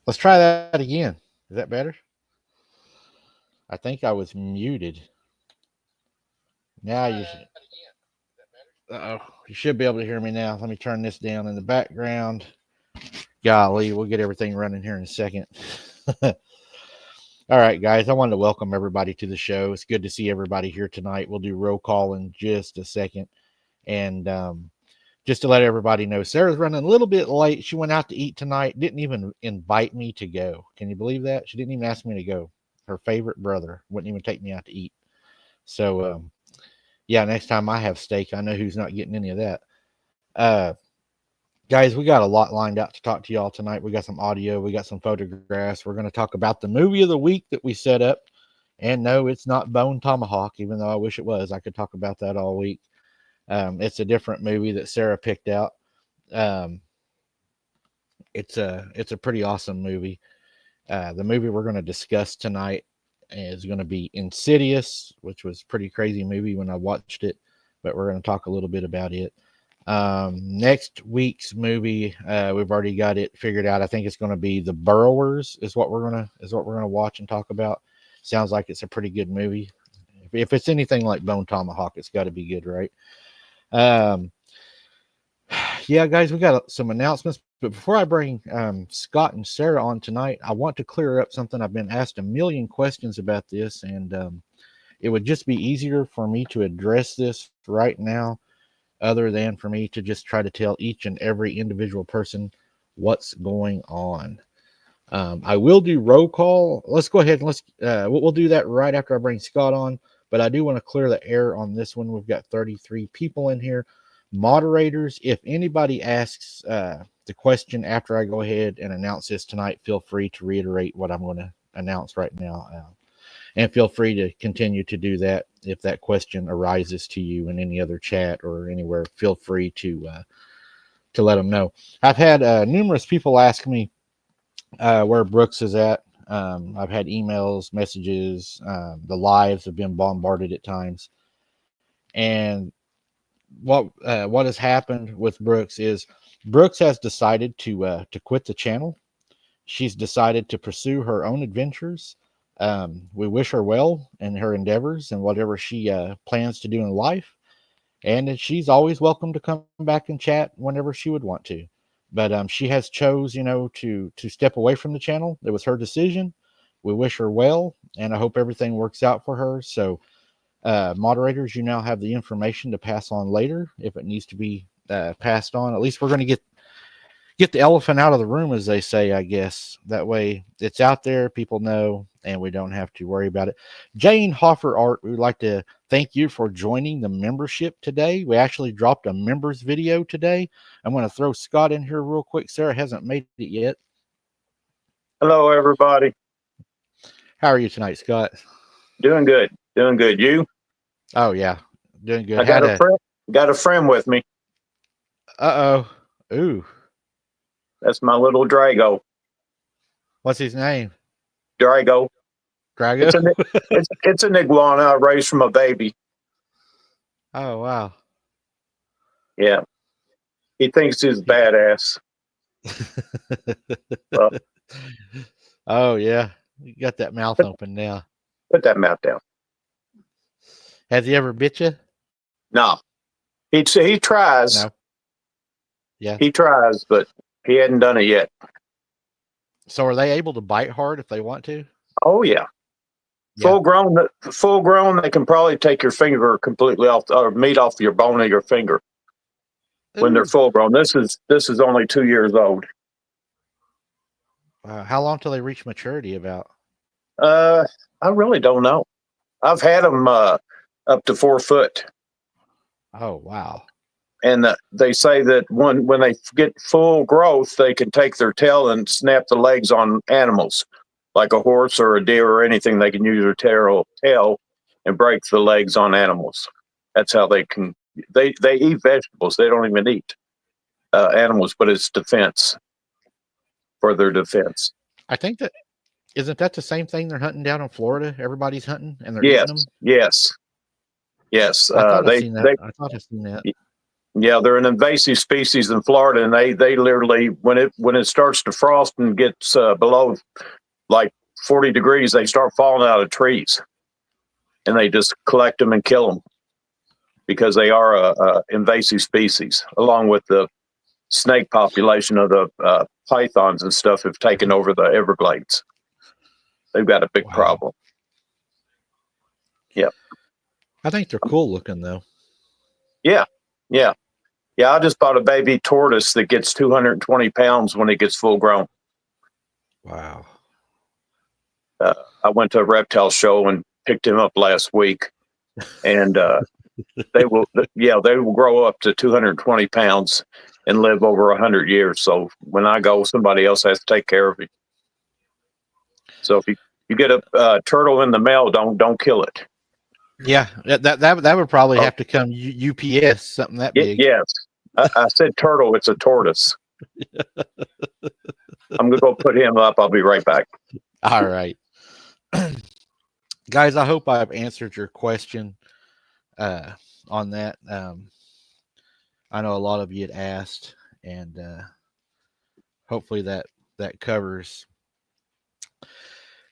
Let's try that again. Is that better? I think I was muted. Now you should. You should be able to hear me now. Let me turn this down in the background. Golly, we'll get everything running here in a second. All right, guys, I wanted to welcome everybody to the show. It's good to see everybody here tonight. We'll do roll call in just a second. And just to let everybody know, Sarah's running a little bit late. She went out to eat tonight, didn't even invite me to go. Can you believe that? She didn't even ask me to go. Her favorite brother wouldn't even take me out to eat. So, yeah, next time I have steak, I know who's not getting any of that. Guys, we got a lot lined out to talk to y'all tonight. We got some audio. We got some photographs. We're going to talk about the movie of the week that we set up. And no, it's not Bone Tomahawk, even though I wish it was. I could talk about that all week. It's a different movie that Sarah picked out. It's a pretty awesome movie. The movie we're going to discuss tonight is going to be Insidious, which was a pretty crazy movie when I watched it, but we're going to talk a little bit about it. Next week's movie, we've already got it figured out. I think it's going to be The Burrowers is what we're going to watch and talk about. Sounds like it's a pretty good movie. If it's anything like Bone Tomahawk, it's got to be good, right? Yeah, guys, we got some announcements, but before I bring Scott and Sarah on tonight, I want to clear up something. I've been asked a million questions about this, and it would just be easier for me to address this right now, other than for me to just try to tell each and every individual person what's going on. I will do roll call. Let's go ahead and we'll do that right after I bring Scott on, but I do want to clear the air on this one. We've got 33 people in here. Moderators, if anybody asks the question after I go ahead and announce this tonight, feel free to reiterate what I'm going to announce right now. And feel free to continue to do that if that question arises to you in any other chat or anywhere. Feel free to let them know. I've had numerous people ask me where Brooks is at. I've had emails, messages. The lives have been bombarded at times. And what has happened with Brooks is Brooks has decided to quit the channel. She's decided to pursue her own adventures. We wish her well in her endeavors and whatever she plans to do in life. And she's always welcome to come back and chat whenever she would want to. But she has chose, to step away from the channel. It was her decision. We wish her well, and I hope everything works out for her. So, moderators, you now have the information to pass on later if it needs to be passed on. At least we're going to get the elephant out of the room, as they say, I guess. That way it's out there, people know, and we don't have to worry about it. Jane Hoffer Art, we would like to thank you for joining the membership today. We actually dropped a members video today. I'm going to throw Scott in here real quick. Sarah hasn't made it yet. Hello, everybody. How are you tonight, Scott? Doing good. Doing good. You? Oh, yeah. Doing good. I got a friend with me. Uh-oh. Ooh. That's my little Drago. What's his name? Drago. Drago? It's an iguana I raised from a baby. Oh, wow. Yeah. He thinks he's badass. Well, oh, yeah. You got that mouth open now. Put that mouth down. Has he ever bit you? No. He tries. No. Yeah. He tries, but he hadn't done it yet. So are they able to bite hard if they want to? Oh, yeah. Full grown, they can probably take your finger completely off, or meat off your bone of your finger. Ooh. When they're full grown. This is only 2 years old. How long till they reach maturity about? I really don't know. I've had them up to 4 foot. Oh, wow. And they say that when they get full growth, they can take their tail and snap the legs on animals, like a horse or a deer or anything. They can use their tail and break the legs on animals. That's how they can. They eat vegetables. They don't even eat animals, but it's defense for their defense. I think that isn't that the same thing they're hunting down in Florida? Everybody's hunting and they're eating them. Yes. I thought I'd seen that. Yeah, they're an invasive species in Florida, and they literally when it starts to frost and gets below like 40 degrees, they start falling out of trees, and they just collect them and kill them because they are a invasive species, along with the snake population of the pythons and stuff have taken over the Everglades. They've got a big Wow. problem. Yeah, I think they're cool looking though. yeah, yeah, yeah. I just bought a baby tortoise that gets 220 pounds when it gets full grown. Wow. I went to a reptile show and picked him up last week, and they will, yeah, they will grow up to 220 pounds and live over 100 years. So when I go, somebody else has to take care of it. So if you get a turtle in the mail, don't kill it. Yeah, that would probably Oh, have to come UPS, something that big. yes, I said turtle. It's a tortoise. I'm gonna go put him up. I'll be right back. All right. Guys, I hope I've answered your question on that. I know a lot of you had asked, and hopefully that covers.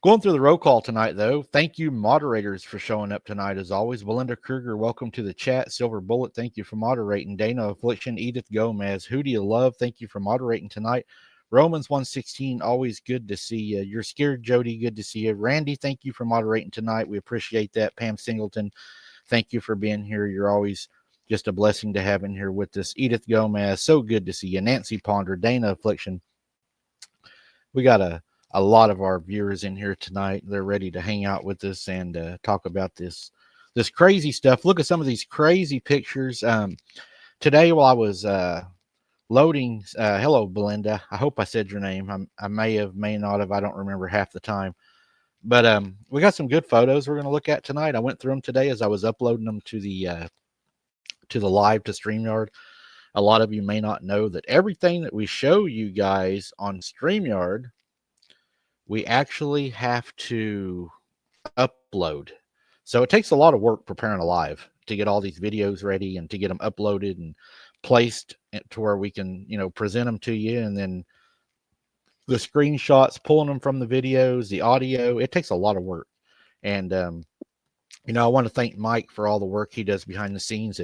Going through the roll call tonight, though. Thank you, moderators, for showing up tonight. As always, Belinda Kruger, welcome to the chat. Silver Bullet, thank you for moderating. Dana Affliction, Edith Gomez, Hootie of Love, thank you for moderating tonight. Romans 116, always good to see you. You're scared, Jody, good to see you. Randy, thank you for moderating tonight. We appreciate that. Pam Singleton, thank you for being here. You're always just a blessing to have in here with us. Edith Gomez, so good to see you. Nancy Ponder, Dana Affliction. We got a lot of our viewers in here tonight. They're ready to hang out with us and talk about this crazy stuff. Look at some of these crazy pictures. Today, while I was loading, hello, Belinda. I hope I said your name. I may have, may not have. I don't remember half the time. But we got some good photos we're going to look at tonight. I went through them today as I was uploading them to the live to StreamYard. A lot of you may not know that everything that we show you guys on StreamYard, we actually have to upload. So it takes a lot of work preparing a live to get all these videos ready and to get them uploaded and placed to where we can, present them to you. And then the screenshots, pulling them from the videos, the audio, it takes a lot of work. And, I want to thank Mike for all the work he does behind the scenes.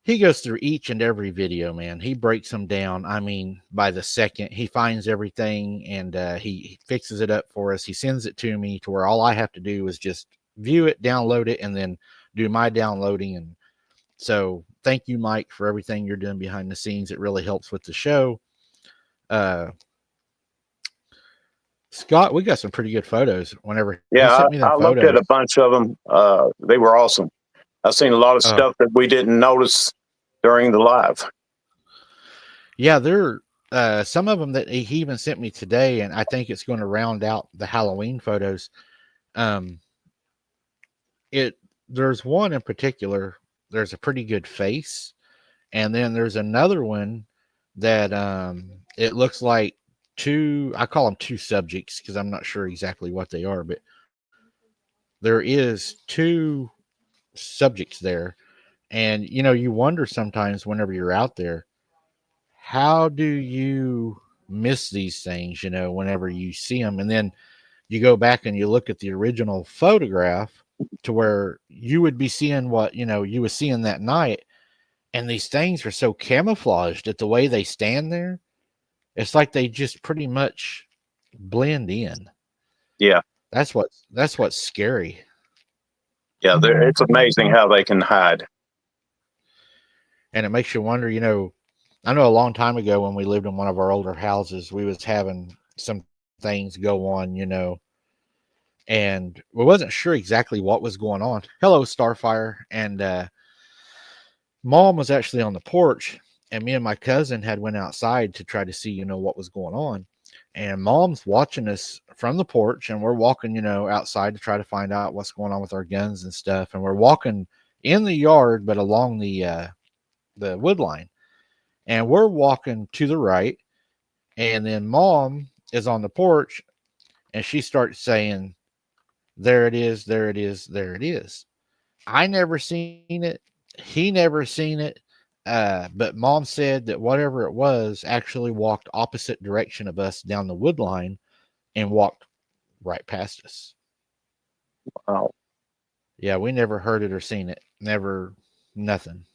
He goes through each and every video, man. He breaks them down. I mean, by the second, he finds everything and he fixes it up for us. He sends it to me to where all I have to do is just view it, download it, and then do my downloading. And so thank you, Mike, for everything you're doing behind the scenes. It really helps with the show. Scott, we got some pretty good photos. Whenever he sent me them I looked photos, at a bunch of them. They were awesome. I've seen a lot of stuff that we didn't notice during the live. Yeah, there some of them that he even sent me today, and I think it's going to round out the Halloween photos. There's one in particular. There's a pretty good face, and then there's another one that it looks like I call them two subjects because I'm not sure exactly what they are, but there is two subjects there. And you wonder sometimes whenever you're out there, how do you miss these things, whenever you see them? And then you go back and you look at the original photograph to where you would be seeing what, you were seeing that night. And these things are so camouflaged at the way they stand there. It's like they just pretty much blend in. Yeah. That's what's scary. Yeah. It's amazing how they can hide. And it makes you wonder, I know a long time ago when we lived in one of our older houses, we was having some things go on, and we wasn't sure exactly what was going on. Hello, Starfire. And Mom was actually on the porch, and me and my cousin had went outside to try to see, what was going on. And Mom's watching us from the porch, and we're walking, outside to try to find out what's going on with our guns and stuff. And we're walking in the yard, but along the wood line. And we're walking to the right, and then Mom is on the porch, and she starts saying, "There it is, there it is, there it is." I never seen it. He never seen it. But mom said that whatever it was actually walked opposite direction of us down the wood line and walked right past us. Wow. Yeah, we never heard it or seen it. Never, nothing.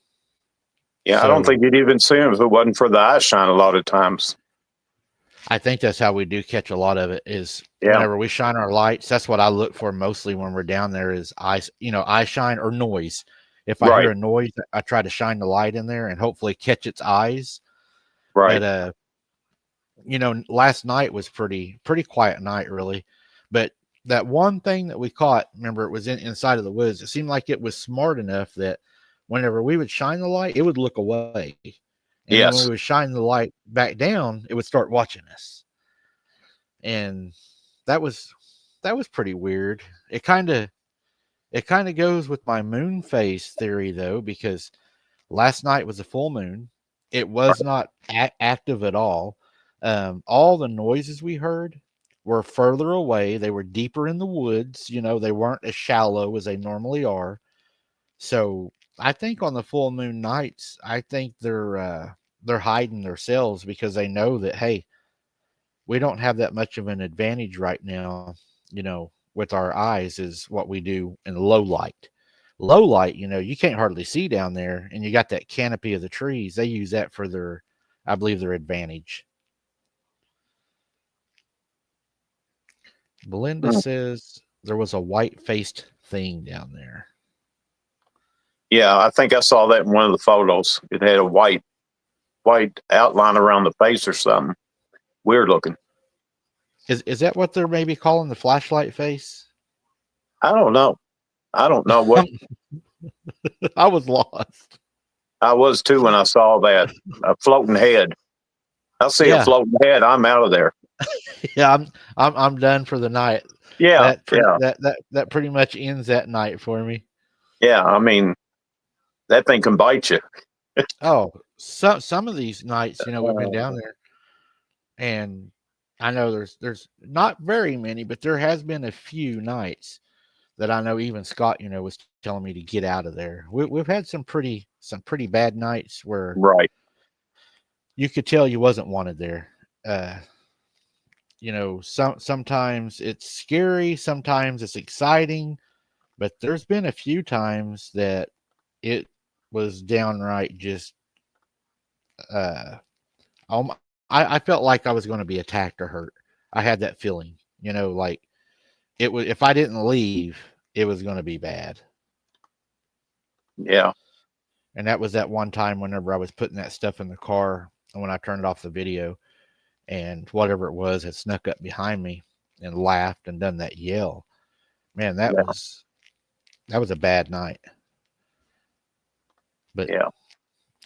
Yeah, I don't So think you'd even see them if it wasn't for the eye shine a lot of times. I think that's how we do catch a lot of it is Yeah, whenever we shine our lights. That's what I look for mostly when we're down there is eye shine or noise. If I hear right, a noise, I try to shine the light in there and hopefully catch its eyes. right. But last night was pretty quiet night really. But that one thing that we caught, remember it was inside of the woods. It seemed like it was smart enough that whenever we would shine the light, it would look away. And then when we Yes. would shine the light back down, it would start watching us. And that was pretty weird. It kind of goes with my moon phase theory though, because last night was a full moon. It was not active at all. All the noises we heard were further away. They were deeper in the woods. They weren't as shallow as they normally are. So I think on the full moon nights, I think they're hiding themselves because they know that hey, we don't have that much of an advantage right now, with our eyes is what we do in low light. Low light, you can't hardly see down there, and you got that canopy of the trees. They use that for I believe, their advantage. Belinda Mm. says there was a white faced thing down there. Yeah, I think I saw that in one of the photos. It had a white outline around the face or something. Weird looking. Is that what they're maybe calling the flashlight face? I don't know. I don't know what I was lost. I was too when I saw that a floating head. I see a Yeah, floating head. I'm out of there. yeah. I'm done for the night. Yeah, That pretty yeah, that pretty much ends that night for me. yeah. I mean, that thing can bite you. Oh, some of these nights, we've been Uh, down there, and I know there's not very many, but there has been a few nights that I know even Scott, was telling me to get out of there. We've had some pretty bad nights where right. you could tell you wasn't wanted there. Uh, sometimes it's scary, sometimes it's exciting, but there's been a few times that it was downright just uh um, I felt like I was going to be attacked or hurt. I had that feeling, like it was if I didn't leave, it was going to be bad. Yeah, And that was that one time whenever I was putting that stuff in the car and when I turned off the video and whatever it was had snuck up behind me and laughed and done that yell. Man, that yeah, was a bad night. But yeah,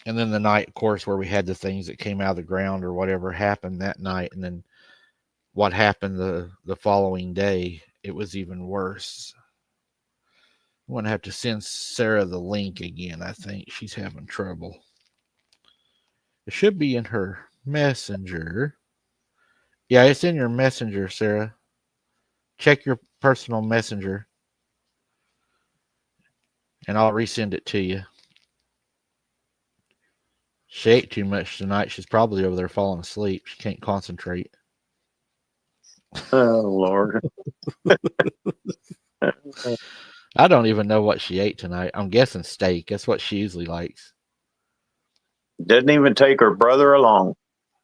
and then the night, of course, where we had the things that came out of the ground or whatever happened that night, and then what happened the following day, it was even worse. I'm gonna have to send Sarah the link again. I think she's having trouble. It should be in her messenger. Yeah, it's in your messenger, Sarah. Check your personal messenger and I'll resend it to you. She ate too much tonight. She's probably over there falling asleep. She can't concentrate. oh Lord. I don't even know what she ate tonight. I'm guessing steak. That's what she usually likes. Didn't even take her brother along.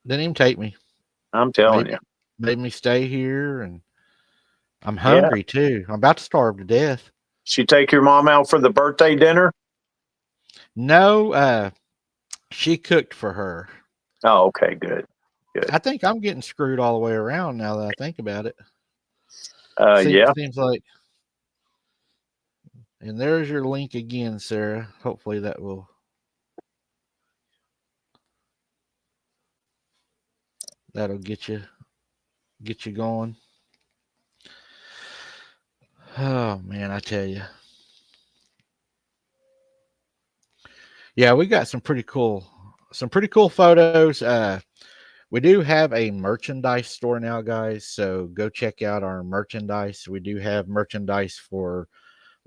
Didn't even take me. I'm telling Made you. made me stay here, and I'm Yeah. hungry too. I'm about to starve to death. She take your mom out for the birthday dinner? No, she cooked for her. Oh, okay, good. Good. I think I'm getting screwed all the way around now that I think about it. Yeah. Seems like. And there's your link again, Sarah. Hopefully that'll get you going. Oh man, I tell you. Yeah, we got some pretty cool photos. We do have a merchandise store now, guys. So go check out our merchandise. We do have merchandise for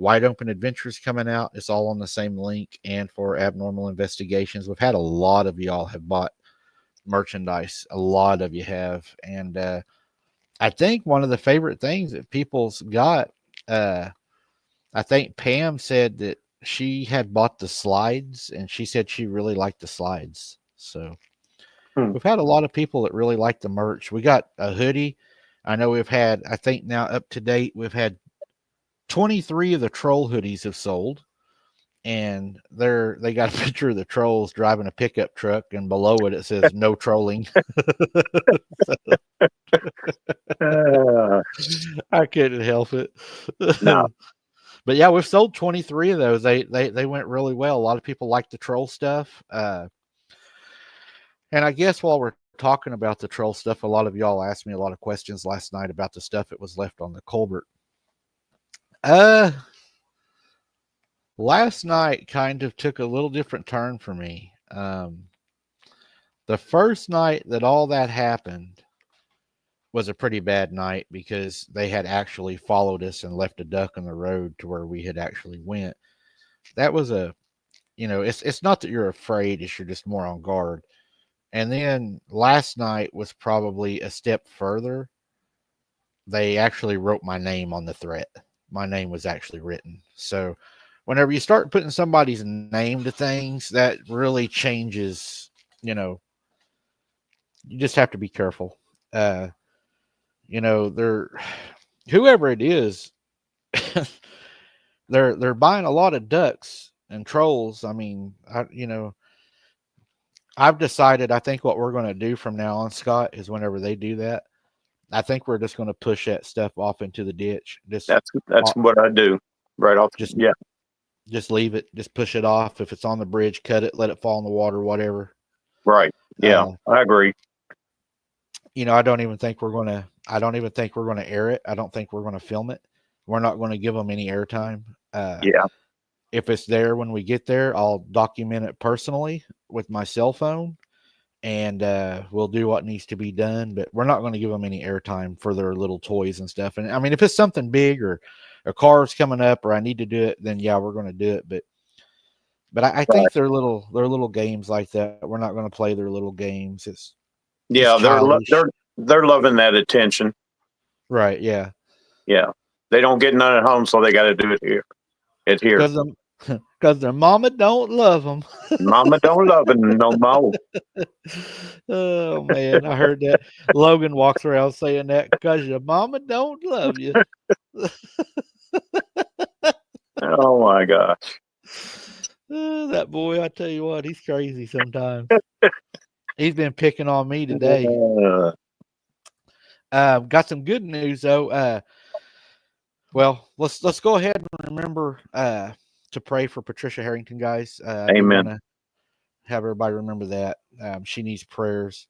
Wide Open Adventures coming out. It's all on the same link. And for Abnormal Investigations, we've had a lot of y'all have bought merchandise. A lot of you have. And I think one of the favorite things that people's got, I think Pam said that she had bought the slides, and she said she really liked the slides. So we've had a lot of people that really like the merch. We got a hoodie. I know we've had, I think now up to date, we've had 23 of the troll hoodies have sold. And they got a picture of the trolls driving a pickup truck, and below it says no trolling. I couldn't help it. No. But yeah, we've sold 23 of those. They went really well. A lot of people like the troll stuff. And I guess while we're talking about the troll stuff, a lot of y'all asked me a lot of questions last night about the stuff that was left on the Colbert. Last night kind of took a little different turn for me. The first night that all that happened was a pretty bad night because they had actually followed us and left a duck on the road to where we had actually went. That was it's not that you're afraid, it's you're just more on guard. And then last night was probably a step further. They actually wrote my name on the threat. My name was actually written. So whenever you start putting somebody's name to things, that really changes, you just have to be careful. They're whoever it is, they're buying a lot of ducks and trolls. I mean, I've decided, I think what we're going to do from now on, Scott, is whenever they do that, I think we're just going to push that stuff off into the ditch. That's what I do right off. Just leave it. Just push it off. If it's on the bridge, cut it, let it fall in the water, whatever. Right. Yeah, I agree. I don't even think we're going to air it. I don't think we're going to film it. We're not going to give them any airtime. Yeah. If it's there when we get there, I'll document it personally with my cell phone, and we'll do what needs to be done. But we're not going to give them any airtime for their little toys and stuff. And I mean, if it's something big or a car's coming up or I need to do it, then yeah, we're going to do it. But I think they're little games like that. We're not going to play their little games. It's they're loving that attention. Right. Yeah. Yeah. They don't get none at home, so they got to do it here. Because their mama don't love them. Mama don't love them no more. Oh man, I heard that. Logan walks around saying that because your mama don't love you. Oh my gosh. That boy, I tell you what, he's crazy sometimes. He's been picking on me today. Got some good news though. Well, let's go ahead and remember to pray for Patricia Harrington, guys. Amen. Want to have everybody remember that. She needs prayers.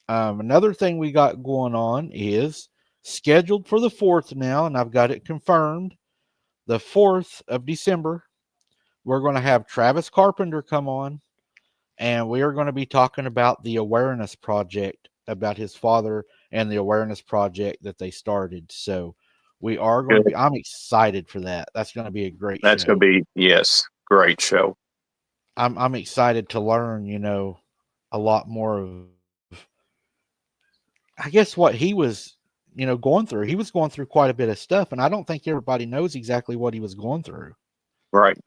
Another thing we got going on is scheduled for the 4th now, and I've got it confirmed. The 4th of December, we're going to have Travis Carpenter come on, and we are going to be talking about the awareness project, about his father and the awareness project that they started. So we are going to be, I'm excited for that. That's going to be a great show. That's going to be, yes, great show. I'm excited to learn, a lot more of, I guess, what he was, going through. He was going through quite a bit of stuff, and I don't think everybody knows exactly what he was going through. Right.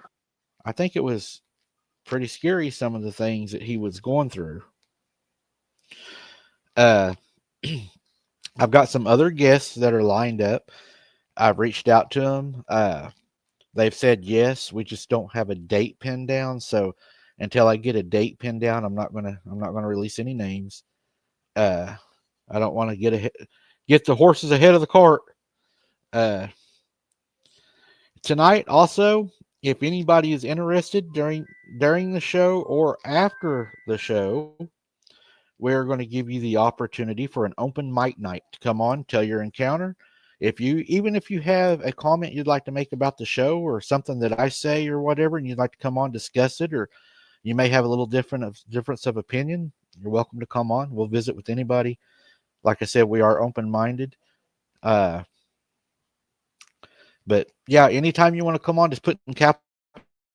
I think it was pretty scary, some of the things that he was going through. I've got some other guests that are lined up. I've reached out to them. They've said yes. We just don't have a date pinned down. So until I get a date pinned down, I'm not gonna release any names. I don't want to get the horses ahead of the cart. Tonight, also, if anybody is interested during the show or after the show, we're going to give you the opportunity for an open mic night to come on, tell your encounter. If you have a comment you'd like to make about the show or something that I say or whatever, and you'd like to come on, discuss it, or you may have a little difference of opinion, you're welcome to come on. We'll visit with anybody. Like I said, we are open-minded. But yeah, anytime you want to come on, just put in capital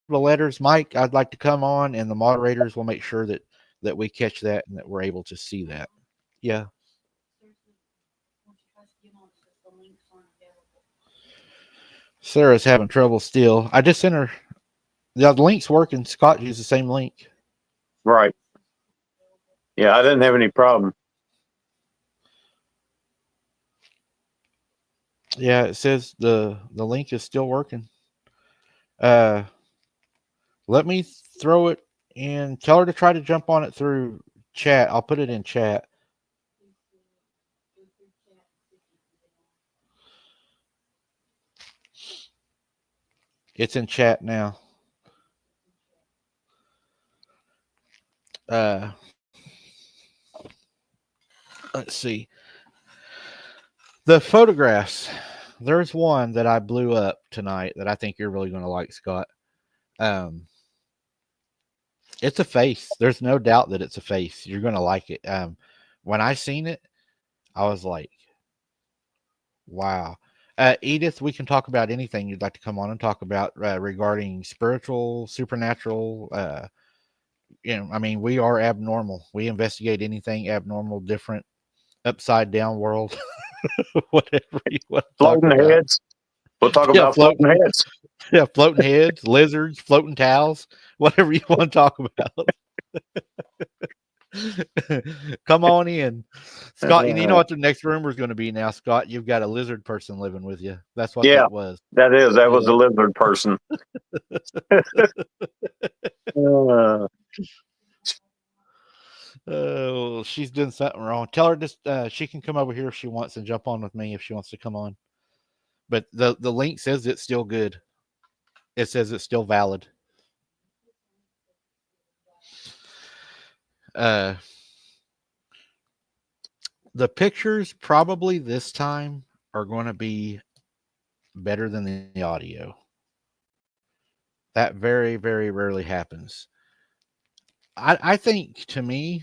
letters, Mike, I'd like to come on, and the moderators will make sure that we catch that and that we're able to see that. Yeah. Sarah's having trouble still. I just sent her. The link's working. Scott used the same link. Right. Yeah, I didn't have any problem. Yeah, it says the link is still working. Let me throw it in. Tell her to try to jump on it through chat. I'll put it in chat. It's in chat now. Uh, let's see. The photographs. There's one that I blew up tonight that I think you're really going to like, Scott. It's a face. There's no doubt that it's a face. You're going to like it. When I seen it, I was like, wow. Edith, we can talk about anything you'd like to come on and talk about regarding spiritual, supernatural. I mean, we are abnormal. We investigate anything abnormal, different, upside down world, whatever you want to talk Floating about. heads. We'll talk Yeah, about floating heads. Yeah, floating heads, lizards, floating towels, whatever you want to talk about. Come on in, Scott. You know what the next rumor is going to be now, Scott? You've got a lizard person living with you. That's what Yeah, that was. that was Yeah. a lizard person. Oh, she's doing something wrong. Tell her just she can come over here if she wants and jump on with me if she wants to come on. But the link says it's still good. It says it's still valid. The pictures probably this time are going to be better than the audio. That very, very rarely happens. I think, to me,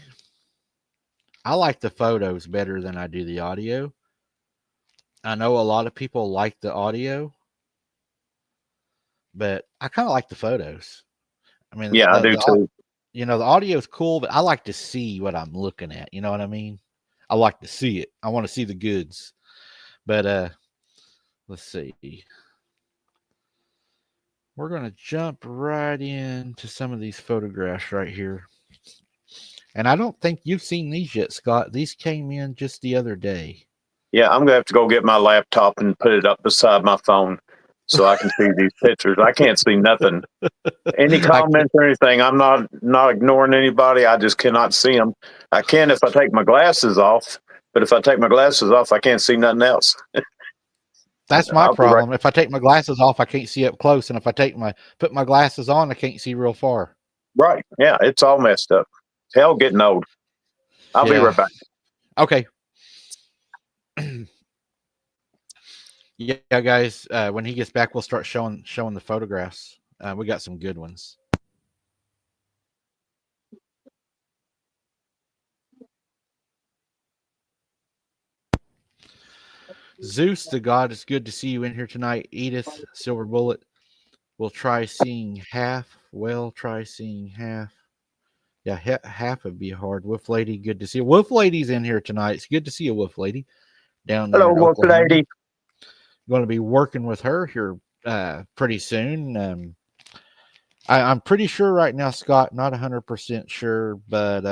I like the photos better than I do the audio. I know a lot of people like the audio, but I kind of like the photos. I mean, Yeah, I do too. the audio is cool, but I like to see what I'm looking at. You know what I mean? I like to see it. I want to see the goods. But let's see. We're going to jump right into some of these photographs right here. And I don't think you've seen these yet, Scott. These came in just the other day. Yeah, I'm gonna have to go get my laptop and put it up beside my phone so I can see these pictures. I can't see nothing. Any comments or anything? I'm not ignoring anybody. I just cannot see them. I can if I take my glasses off, but if I take my glasses off, I can't see nothing else. That's my I'll be right. problem. If I take my glasses off, I can't see up close, and if I put my glasses on, I can't see real far. Right. Yeah, it's all messed up. Hell, getting old. I'll be right back. Okay. Yeah, guys. When he gets back, we'll start showing the photographs. We got some good ones. Zeus, the god, it's good to see you in here tonight. Edith, Silver Bullet, we'll try seeing half. Well, try seeing half. Yeah, half would be hard. Wolf Lady, good to see you. Wolf Lady's in here tonight. It's good to see you, Wolf Lady, down there Hello, in Wolf Oklahoma. Lady. Going to be working with her here pretty soon. I'm pretty sure right now, Scott, not 100% sure, but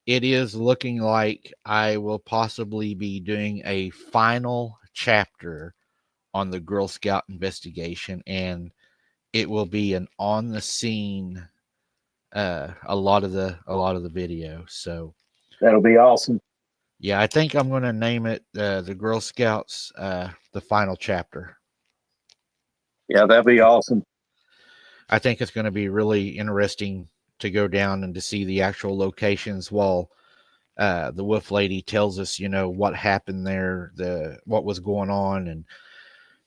it is looking like I will possibly be doing a final chapter on the Girl Scout investigation, and it will be an on the scene a lot of the video. So that'll be awesome. Yeah, I think I'm going to name it the Girl Scouts the final chapter. Yeah, that'd be awesome. I think it's going to be really interesting to go down and to see the actual locations while the Wolf Lady tells us, what happened there, what was going on, and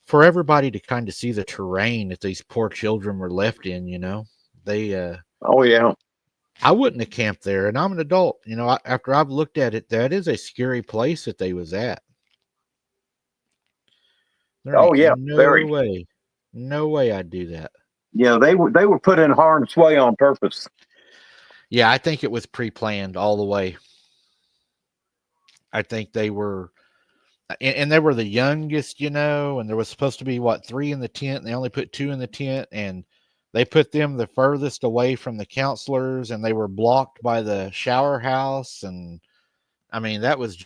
for everybody to kind of see the terrain that these poor children were left in. They Oh yeah. I wouldn't have camped there, and I'm an adult. After I've looked at it, that is a scary place that they was at. There Oh ain't yeah, very. no way I'd do that. Yeah, they were put in harm's way on purpose. Yeah, I think it was pre-planned all the way. I think they were, and they were the youngest, and there was supposed to be what, three in the tent, and they only put two in the tent, and they put them the furthest away from the counselors, and they were blocked by the shower house, and I mean that was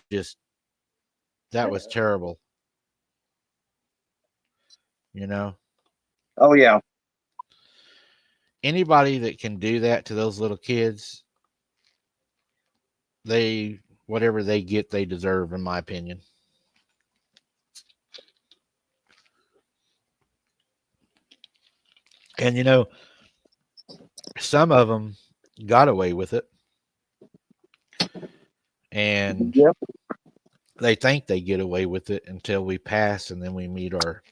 terrible, you know. Oh yeah. Anybody that can do that to those little kids, they whatever they get, they deserve, in my opinion. And some of them got away with it, and Yep. they think they get away with it until we pass, and then we meet our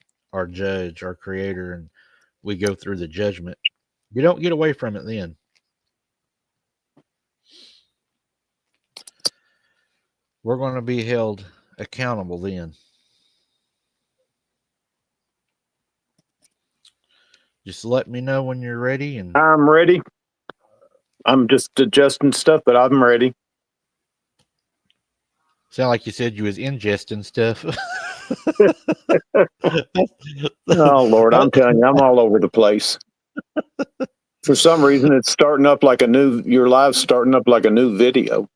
judge, our creator, and we go through the judgment. You don't get away from it then. We're going to be held accountable then. Just let me know when you're ready. And I'm ready. I'm just adjusting stuff, but I'm ready. sound like you said you was ingesting stuff. Oh Lord, I'm telling you, I'm all over the place. For some reason, it's starting up like your live's starting up like a new video.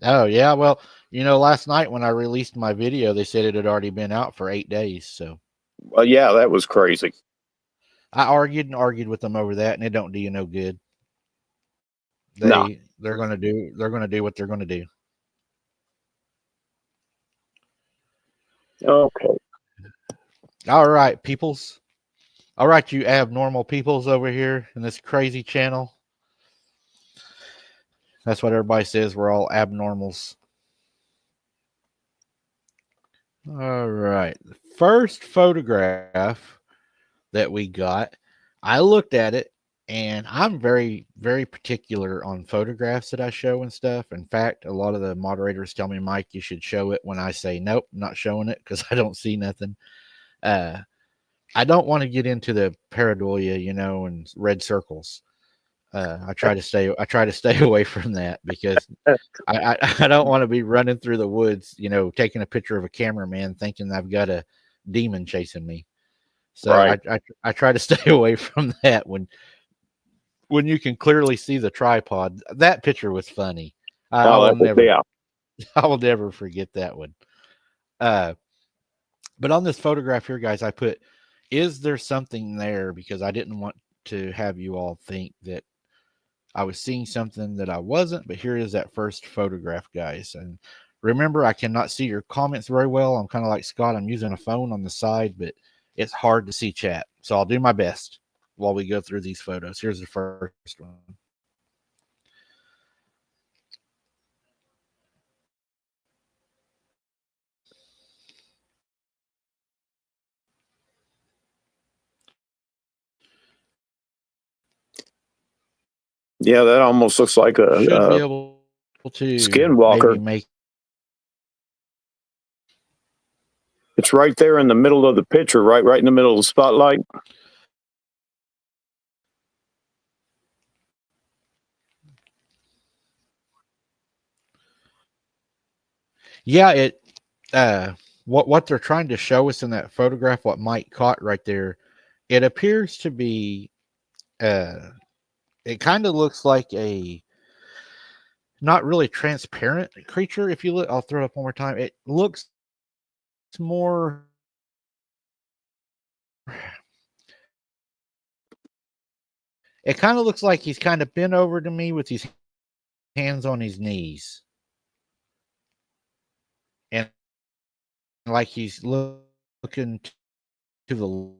Oh yeah, well, last night when I released my video, they said it had already been out for 8 days. So Well, yeah, that was crazy. I argued and argued with them over that, and it don't do you no good. No. They're gonna do what they're gonna do. Okay. All right, peoples. All right, you abnormal peoples over here in this crazy channel. That's what everybody says. We're all abnormals. All right. The first photograph that we got, I looked at it, and I'm very, very particular on photographs that I show and stuff. In fact, a lot of the moderators tell me, Mike, you should show it when I say, nope, I'm not showing it because I don't see nothing. I don't want to get into the pareidolia, and red circles. I try to stay away from that because I don't want to be running through the woods, taking a picture of a cameraman thinking I've got a demon chasing me. So Right. I try to stay away from that when you can clearly see the tripod. That picture was funny. I Oh, will that was, never yeah. I will never forget that one. Uh, but on this photograph here, guys, I put, is there something there? Because I didn't want to have you all think that I was seeing something that I wasn't, but here is that first photograph, guys. And remember, I cannot see your comments very well. I'm kind of like Scott. I'm using a phone on the side, but it's hard to see chat. So I'll do my best while we go through these photos. Here's the first one. Yeah, that almost looks like Should be a able to maybe skinwalker. make. It's right there in the middle of the picture, right in the middle of the spotlight. Yeah, what they're trying to show us in that photograph, what Mike caught right there, it appears to be it kind of looks like a not really transparent creature. If you look, I'll throw it up one more time. It looks more. It kind of looks like he's kind of bent over to me with his hands on his knees, and like he's looking to the.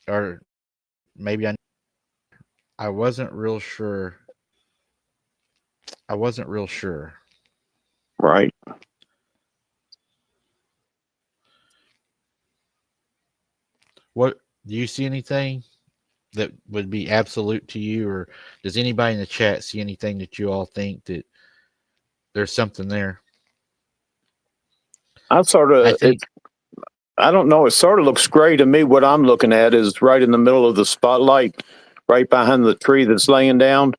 Or maybe I wasn't real sure. I wasn't real sure. Right. What do you see anything that would be absolute to you, or does anybody in the chat see anything that you all think that there's something there. I sort I of it. think. I don't know. It sort of looks gray to me. What I'm looking at is right in the middle of the spotlight, right behind the tree that's laying down.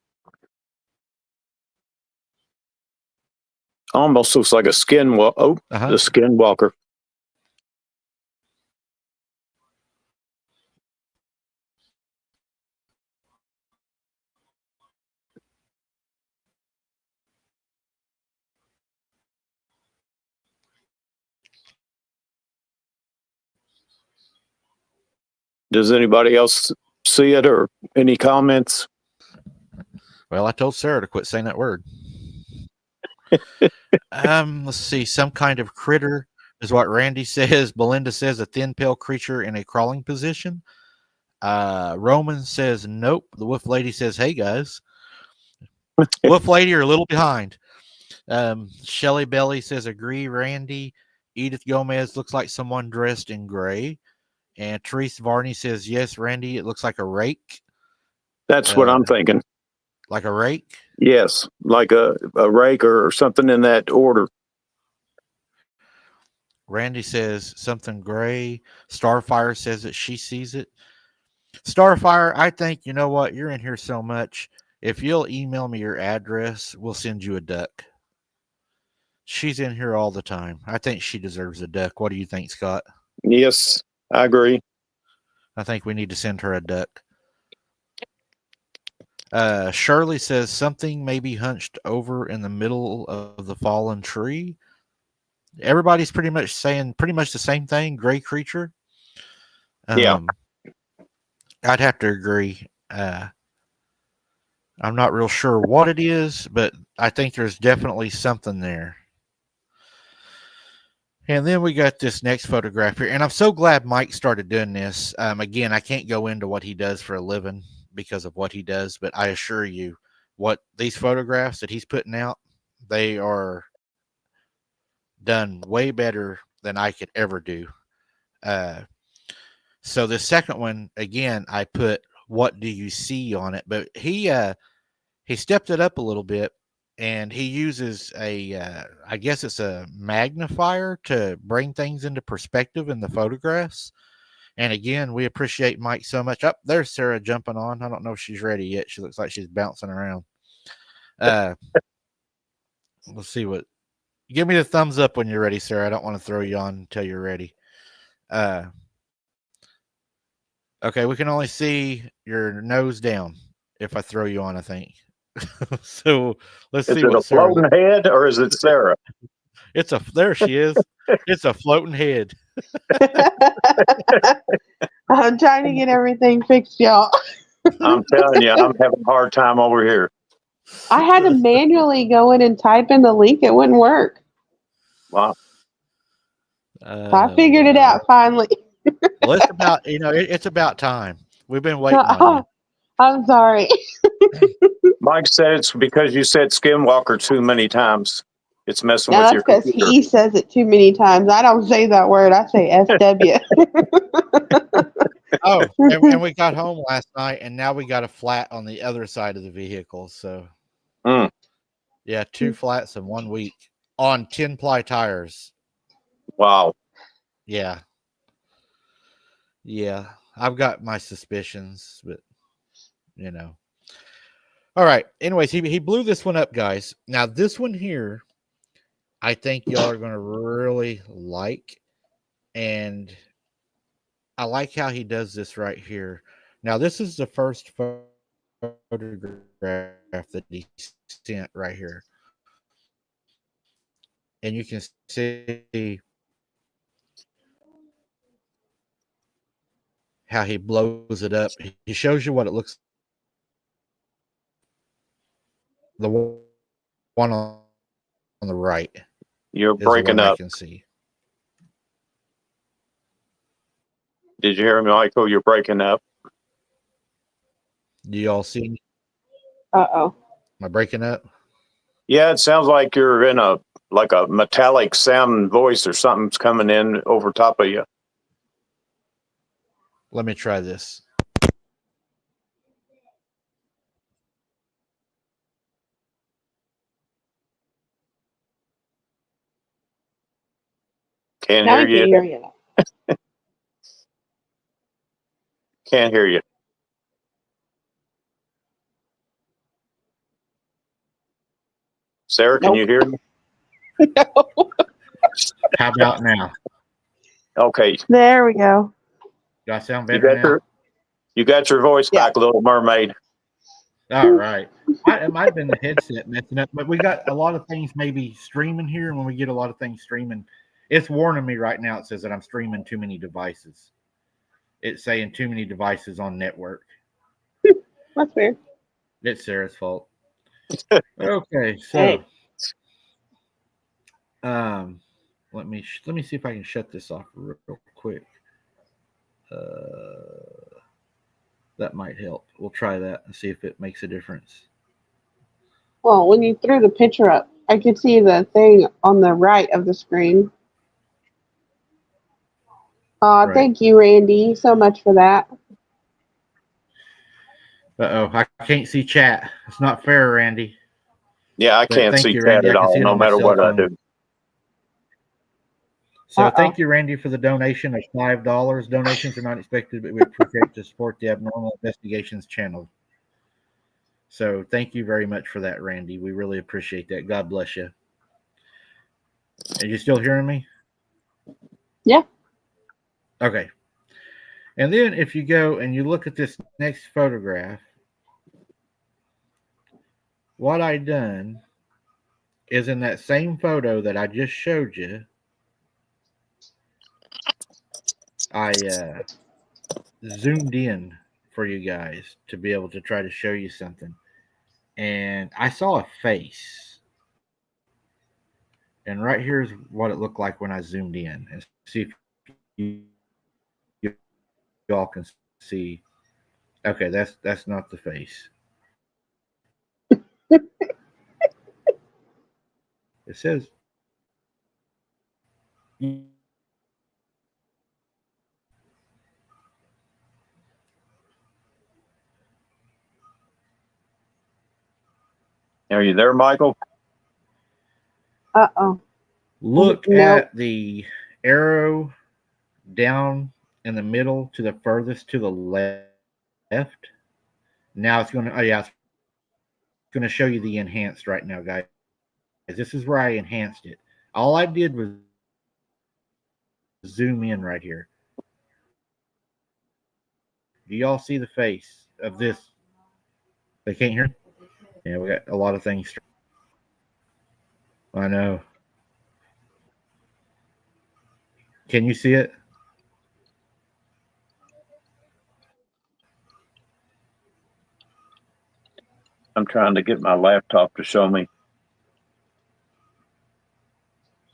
Almost looks like a skinwalker. Oh, Uh-huh. the skinwalker. Does anybody else see it or any comments? Well, I told Sarah to quit saying that word. Let's see. Some kind of critter is what Randy says. Belinda says a thin, pale creature in a crawling position. Roman says nope. The Wolf Lady says, "Hey guys." Wolf Lady are a little behind. Shelly Belly says, "Agree, Randy." Edith Gomez looks like someone dressed in gray. And Therese Varney says, "Yes, Randy, it looks like a rake." That's what Uh, I'm thinking. like a rake. Yes, like a rake or something in that order. Randy says something gray. Starfire says that she sees it. Starfire, I think, you know what? You're in here so much. If you'll email me your address, we'll send you a duck. She's in here all the time. I think she deserves a duck. What do you think, Scott? Yes, I agree. I think we need to send her a duck. Shirley says something may be hunched over in the middle of the fallen tree. Everybody's pretty much saying pretty much the same thing. Gray creature. Yeah. Um, I'd have to agree. I'm not real sure what it is, but I think there's definitely something there. And then we got this next photograph here, and I'm so glad Mike started doing this. Again, I can't go into what he does for a living because of what he does, but I assure you, what these photographs that he's putting out, they are done way better than I could ever do. Uh, so the second one, again, I put "What do you see" on it, but he stepped it up a little bit, and he uses I guess it's a magnifier to bring things into perspective in the photographs. And again, we appreciate Mike so much. Up there's Sarah jumping on. I don't know if she's ready yet. She looks like she's bouncing around. Uh, let's see what. Give me the thumbs up when you're ready, Sarah. I don't want to throw you on until you're ready. Uh, okay, we can only see your nose down if I throw you on, I think. So let's Is see it a what Sarah. floating head or is it Sarah? It's a there she is. It's a floating head. I'm trying to get everything fixed, y'all. I'm telling you, I'm having a hard time over here. I had to manually go in and type in the link. It wouldn't work. Wow. So I figured it out finally. Well, it's about it's about time. We've been waiting on you. I'm sorry. Mike said it's because you said skinwalker too many times. It's messing Now with that's your because computer. he says it too many times. I don't say that word. I say SW. Oh, and we got home last night, and now we got a flat on the other side of the vehicle. So, Mm. yeah, 2 flats in 1 week on 10-ply tires. Wow. Yeah, yeah. I've got my suspicions, but you know. All right. Anyways, he blew this one up, guys. Now this one here, I think y'all are going to really like, and I like how he does this right here. Now this is the first photograph that he sent right here, and you can see how he blows it up. He shows you what it looks. The one on the right You're is the breaking one I up. can see. Did you hear me, Michael? You're breaking up. Do y'all see me? Uh-oh. Am I breaking up? Yeah, it sounds like you're in a metallic sound voice or something's coming in over top of you. Let me try this. Can't Now hear we can you. hear you. Can't hear you. Sarah, can Nope. you hear me? How about now? Okay. There we go. Do I sound You better got now? your voice Yeah. back, Little Mermaid. All right. It might have been the headset messing up, but we got a lot of things maybe streaming here. And when we get a lot of things streaming, it's warning me right now. It says that I'm streaming too many devices. It's saying too many devices on network. That's weird. It's Sarah's fault. Okay, so Hey. let me see if I can shut this off real quick. That might help. We'll try that and see if it makes a difference. Well, when you threw the picture up, I could see the thing on the right of the screen. Right. Thank you, Randy, so much for that. I can't see chat. It's not fair, Randy. Yeah, I But can't thank see you, chat Randy. at I can all, see it no on my matter cell what I phone. do. So thank you, Randy, for the donation of $5. Donations are not expected, but we appreciate to support the Abnormal Investigations channel. So thank you very much for that, Randy. We really appreciate that. God bless you. Are you still hearing me? Yeah. Okay. And then if you go and you look at this next photograph, what I done is in that same photo that I just showed you, I zoomed in for you guys to be able to try to show you something. And I saw a face. And right here is what it looked like when I zoomed in. And see if y'all can see. Okay, that's not the face. It says Are you there, Michael? Uh-oh. look Nope. at the arrow down in the middle to the furthest to the left. Now it's going to, it's going to show you the enhanced right now, guys. This is where I enhanced it. All I did was zoom in right here. Do y'all see the face of this? They can't hear? Yeah, we got a lot of things. I know. Can you see it? I'm trying to get my laptop to show me.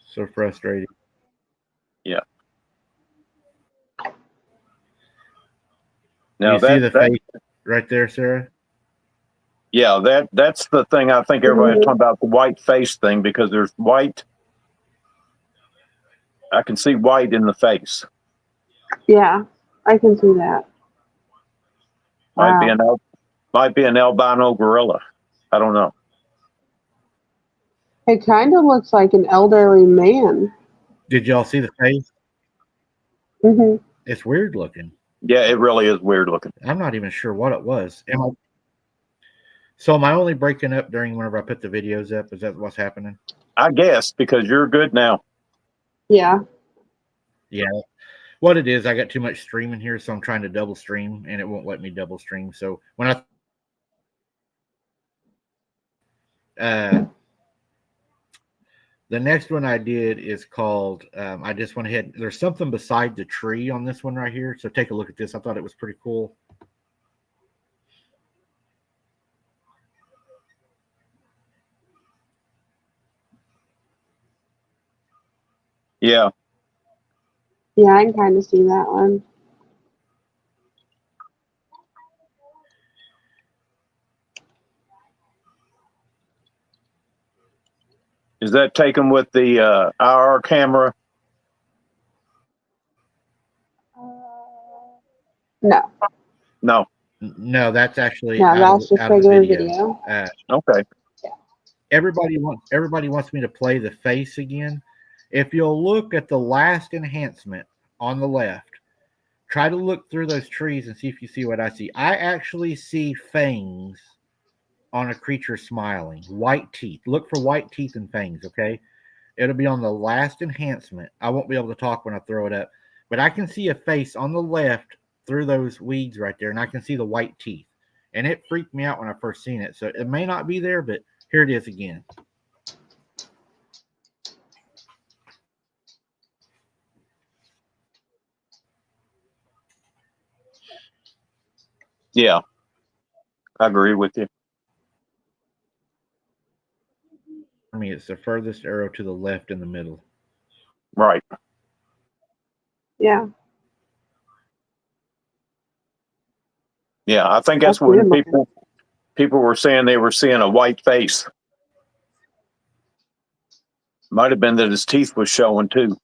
So frustrating. Yeah. Now You see the face right there, Sarah? Yeah, that's the thing. I think everybody's talking about the white face thing because there's white. I can see white in the face. Yeah, I can see that. Might Wow. be an albino gorilla. I don't know. It kind of looks like an elderly man. Did y'all see the face? Hmm. It's weird looking. Yeah, it really is weird looking. I'm not even sure what it was. So am I only breaking up during whenever I put the videos up? Is that what's happening? I guess because you're good now. Yeah. Yeah. What it is, I got too much streaming here, so I'm trying to double stream, and it won't let me double stream. So when the next one I did is called, I just went ahead. There's something beside the tree on this one right here. So take a look at this. I thought it was pretty cool. Yeah. Yeah, I can kind of see that one. Is that taken with the IR camera? No. No. No, that's actually No, that's just out of the regular video. Okay. Everybody wants me to play the face again, If you'll look at the last enhancement on the left, try to look through those trees and see if you see what I see. I actually see fangs on a creature smiling, white teeth. Look for white teeth and fangs, okay? It'll be on the last enhancement. I won't be able to talk when I throw it up, but I can see a face on the left through those weeds right there, and I can see the white teeth. And it freaked me out when I first seen it. So it may not be there, but here it is again. Yeah, I agree with you. For me, it's the furthest arrow to the left in the middle. Right. Yeah. Yeah, I think that's That's when weird looking. people were saying they were seeing a white face. Might have been that his teeth was showing too.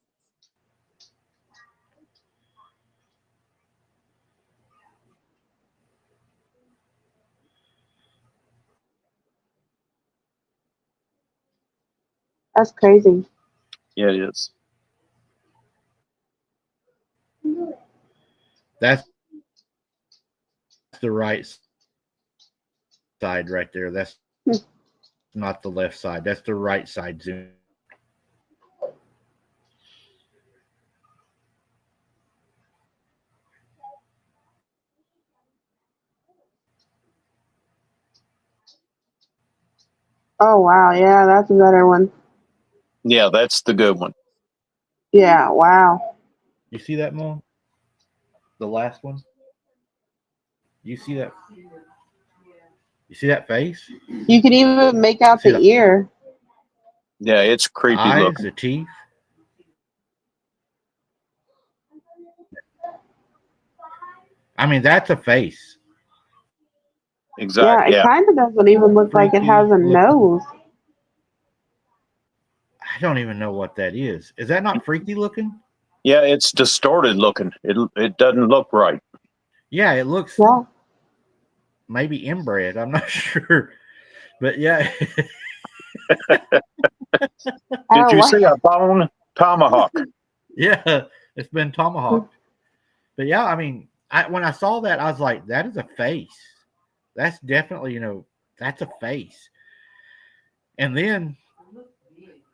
That's crazy. Yeah, it is. That's the right side right there. That's not the left side. That's the right side zoom. Oh wow, yeah, that's a better one. Yeah, that's the good one. Yeah, wow. You see that, Mom? The last one? You see that? You see that face? You can even make out See the the ear. Yeah, it's creepy eyes, looking. the teeth? I mean, that's a face. Yeah, Exactly. it Yeah. kind of doesn't even look like it has Freaky a looking. nose. I don't even know what that is. Is that not freaky looking? Yeah, it's distorted looking. It doesn't look right. Yeah, it looks Yeah. maybe inbred. I'm not sure. But yeah. Did Oh you wow. see a bone tomahawk? Yeah, it's been tomahawked. But yeah, I mean, when I saw that, I was like, that is a face. That's definitely, that's a face. And then,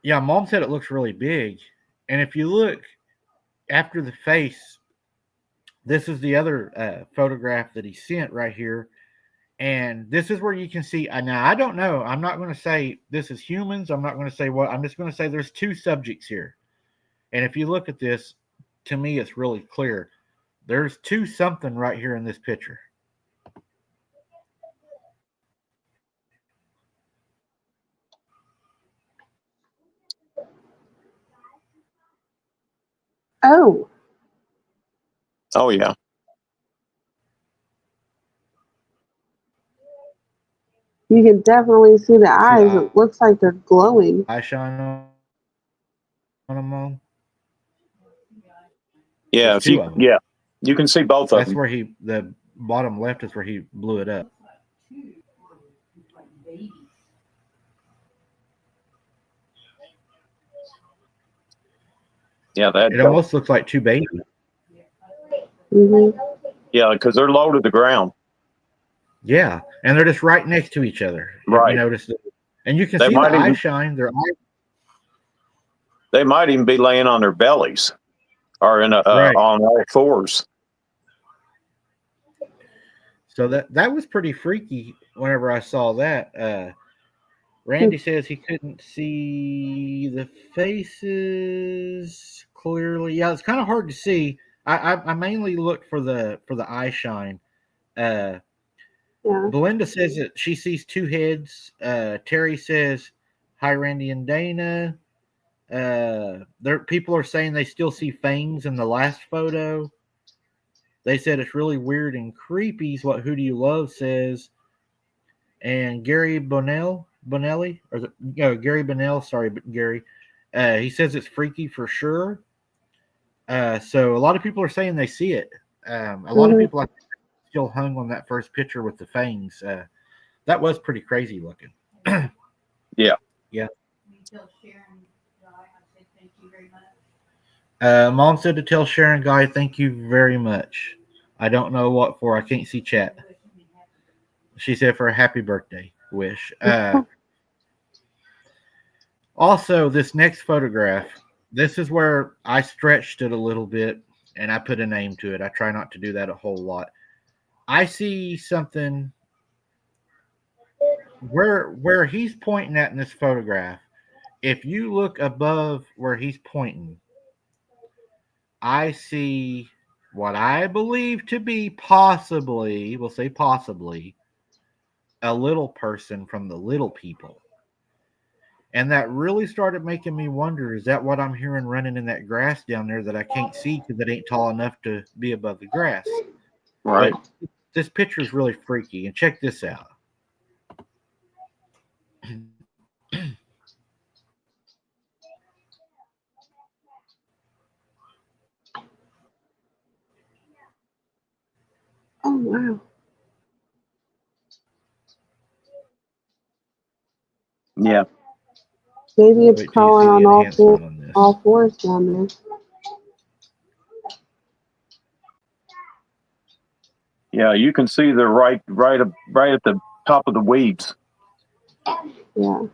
yeah, Mom said it looks really big. And if you look after the face, this is the other photograph that he sent right here. And this is where you can see. Now, I don't know. I'm not going to say this is humans. I'm not going to say what. I'm just going to say there's two subjects here. And if you look at this, to me, it's really clear. There's two something right here in this picture. Oh, Oh yeah. you can definitely see the See eyes. the It looks like they're glowing. eye shine on them all? Yeah, There's if you two of them. yeah, you can see both of That's them. where the bottom left is where he blew it up. Yeah, It almost looks like two babies. Hmm. yeah, because they're low to the ground. Yeah, and they're just right next to each other. If you Right. notice it. And you can They see the might eye even shine. be laying on their bellies or Right. on all fours. So that was pretty freaky whenever I saw that. Randy says he couldn't see the faces clearly. Yeah, it's kind of hard to see. I mainly look for the eye shine. Uh, Yeah. Belinda says that she sees two heads. Terry says, "Hi, Randy and Dana." There people are saying they still see fangs in the last photo. They said it's really weird and creepy. Is what Who Do You Love says. And Gary Bonelli, or Gary Bonnell, sorry, but Gary, he says it's freaky for sure. So a lot of people are saying they see it. A lot of Hmm. people are still hung on that first picture with the fangs. That was pretty crazy looking. Yeah. Yeah. Mom said to tell Sharon Guy, thank you very much. I don't know what for. I can't see chat. She said for a happy birthday wish. Also, this next photograph, this is where I stretched it a little bit and I put a name to it. I try not to do that a whole lot. I see something where he's pointing at in this photograph. If you look above where he's pointing, I see what I believe to be possibly, we'll say possibly, a little person from the little people. And that really started making me wonder, is that what I'm hearing running in that grass down there that I can't see because it ain't tall enough to be above the grass? Right. But this picture is really freaky. And check this out. Oh, wow. Yeah. Maybe it's Wait till you crawling see the on enhancement on this. all fours down there. Yeah, you can see they're right at the top of the weeds. Yeah.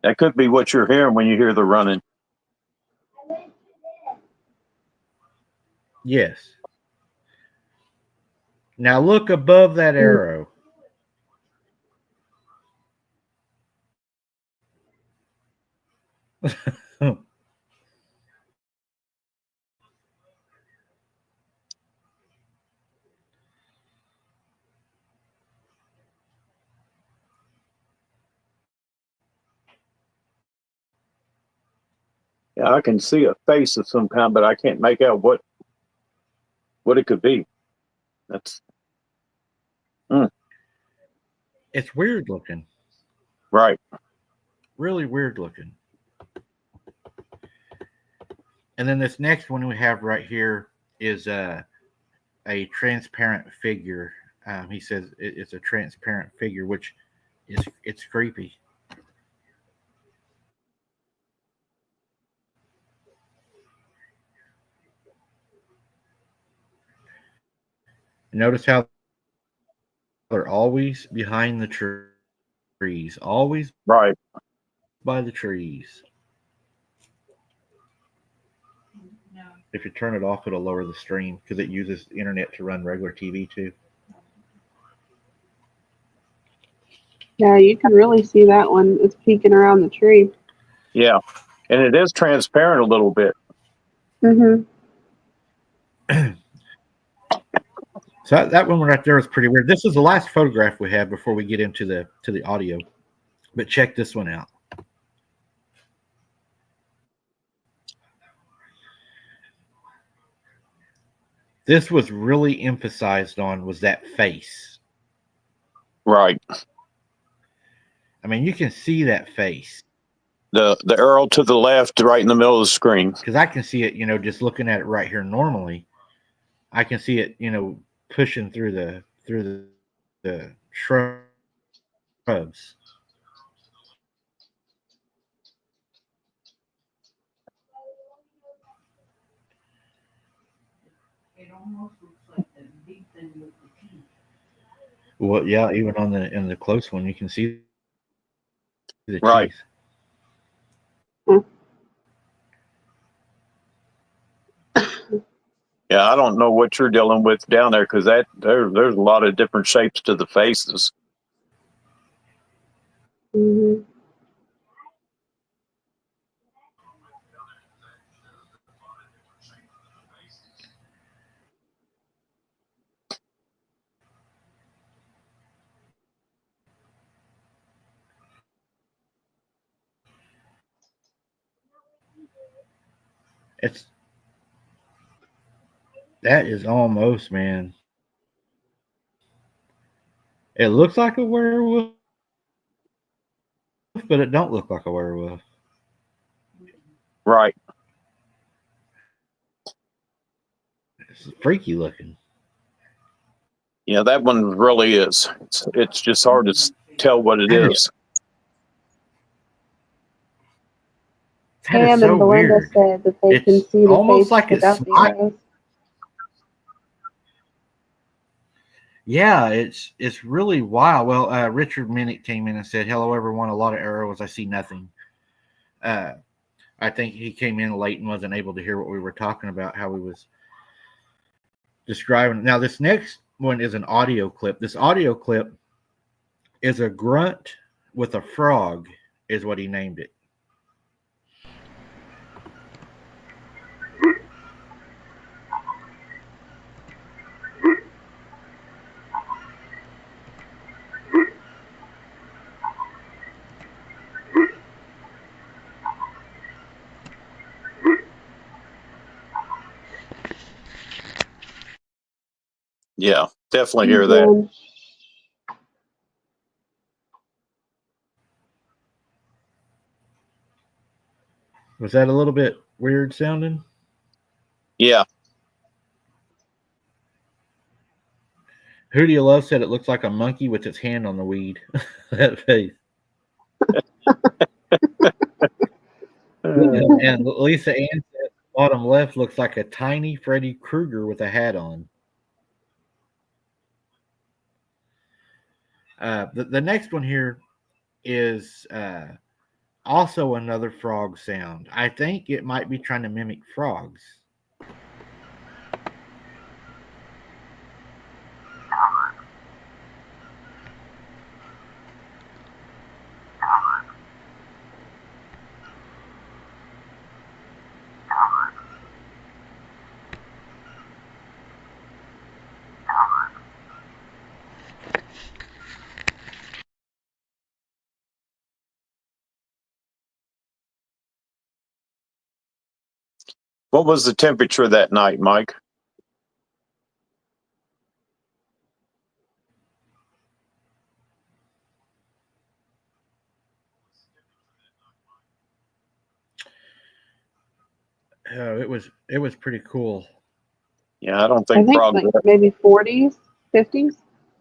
That could be what you're hearing when you hear the running. Yes. Now look above that arrow. Yeah, I can see a face of some kind, but I can't make out what it could be. That's It's weird looking. right. Really weird looking. And then this next one we have right here is a transparent figure. He says it's a transparent figure, which it's creepy. Notice how they're always behind the trees, always Right. by the trees. If you turn it off, it'll lower the stream because it uses the internet to run regular TV too. Yeah, you can really see that one. It's peeking around the tree. Yeah. And it is transparent a little bit. Mm-hmm. So that one right there is pretty weird. This is the last photograph we have before we get into the audio. But check this one out. This was really emphasized on was that face. Right. I mean, you can see that face. The arrow to the left, right in the middle of the screen. Because I can see it, just looking at it right here normally. I can see it, pushing through the shrubs. It almost looks like the big thing with the teeth. Well, yeah, even in the close one, you can see the Right. teeth. Yeah, I don't know what you're dealing with down there because there's a lot of different shapes to the faces. Mm-hmm. That is almost, man. It looks like a werewolf, but it don't look like a werewolf. Right. It's freaky looking. Yeah, that one really is. It's just hard to tell what it is. That is Pam so and Belinda weird. said that they can It's see the almost face like it's without the smiling. arrows. Yeah, it's really wild. Well, Richard Minnick came in and said, "Hello, everyone. A lot of arrows. I see nothing." Uh, I think he came in late and wasn't able to hear what we were talking about. How we was describing. Now, this next one is an audio clip. This audio clip is a grunt with a frog, is what he named it. Yeah, definitely He's hear that. doing Was that a little bit weird sounding? Yeah. Who do you love said it looks like a monkey with its hand on the weed. That face. And Lisa Ann said bottom left looks like a tiny Freddy Krueger with a hat on. The next one here is also another frog sound. I think it might be trying to mimic frogs. What was the temperature that night, Mike? Oh, it was pretty cool. Yeah, I don't I think think frogs. like maybe 40s, 50s.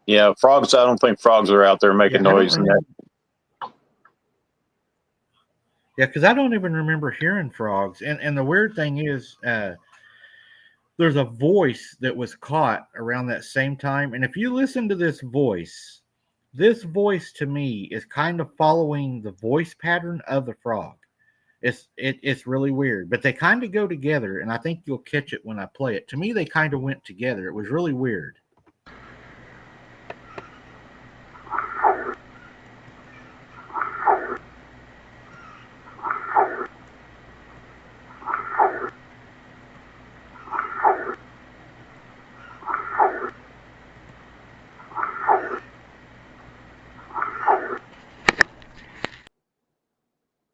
Yeah, frogs. I don't think frogs are out there making Yeah, I don't noise in that. remember. Yeah, because I don't even remember hearing frogs. And the weird thing is, there's a voice that was caught around that same time. And if you listen to this voice to me is kind of following the voice pattern of the frog. It's really weird, but they kind of go together, and I think you'll catch it when I play it. To me, they kind of went together. It was really weird.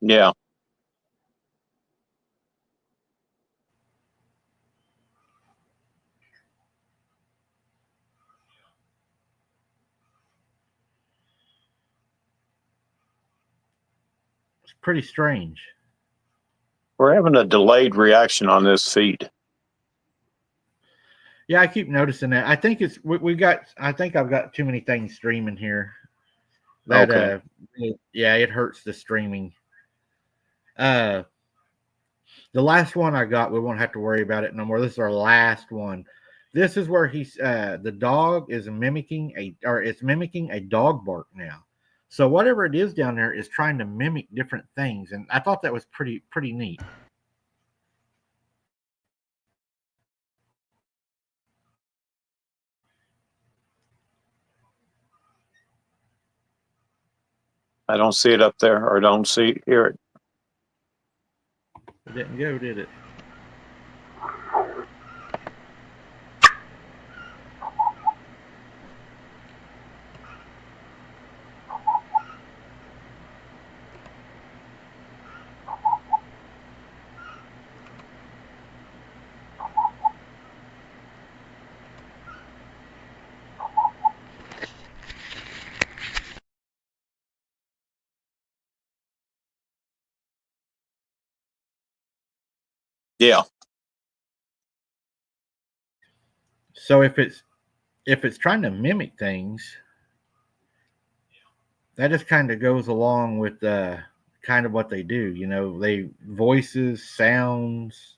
Yeah. It's pretty strange. We're having a delayed reaction on this feed. Yeah, I keep noticing that. I think we got. I think I've got too many things streaming here. That Okay. yeah, it hurts the streaming. Uh, the last one I got, we won't have to worry about it no more. This is our last one. This is where the dog is it's mimicking a dog bark now. So whatever it is down there is trying to mimic different things, and I thought that was pretty neat. I don't see it up there, or don't hear it. It didn't go, did it? Yeah. So if it's trying to mimic things, that just kind of goes along with kind of what they do. They voices, sounds,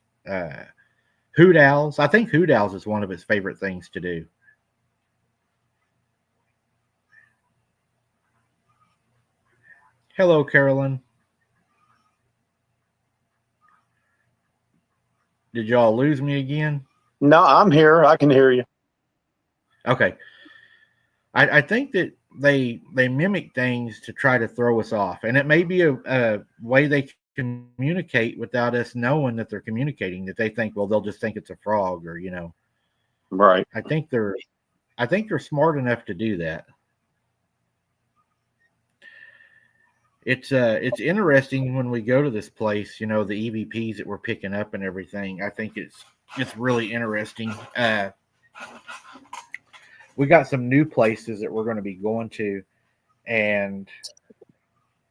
hoot owls. I think hoot owls is one of his favorite things to do. Hello, Carolyn. Did y'all lose me again? No, I'm here. I can hear you. Okay. I think that they mimic things to try to throw us off, and it may be a way they communicate without us knowing that they're communicating. That they think, well, they'll just think it's a frog, or Right. I think they're smart enough to do that. It's interesting when we go to this place. The EVPs that we're picking up and everything. I think it's really interesting. We got some new places that we're going to be going to, and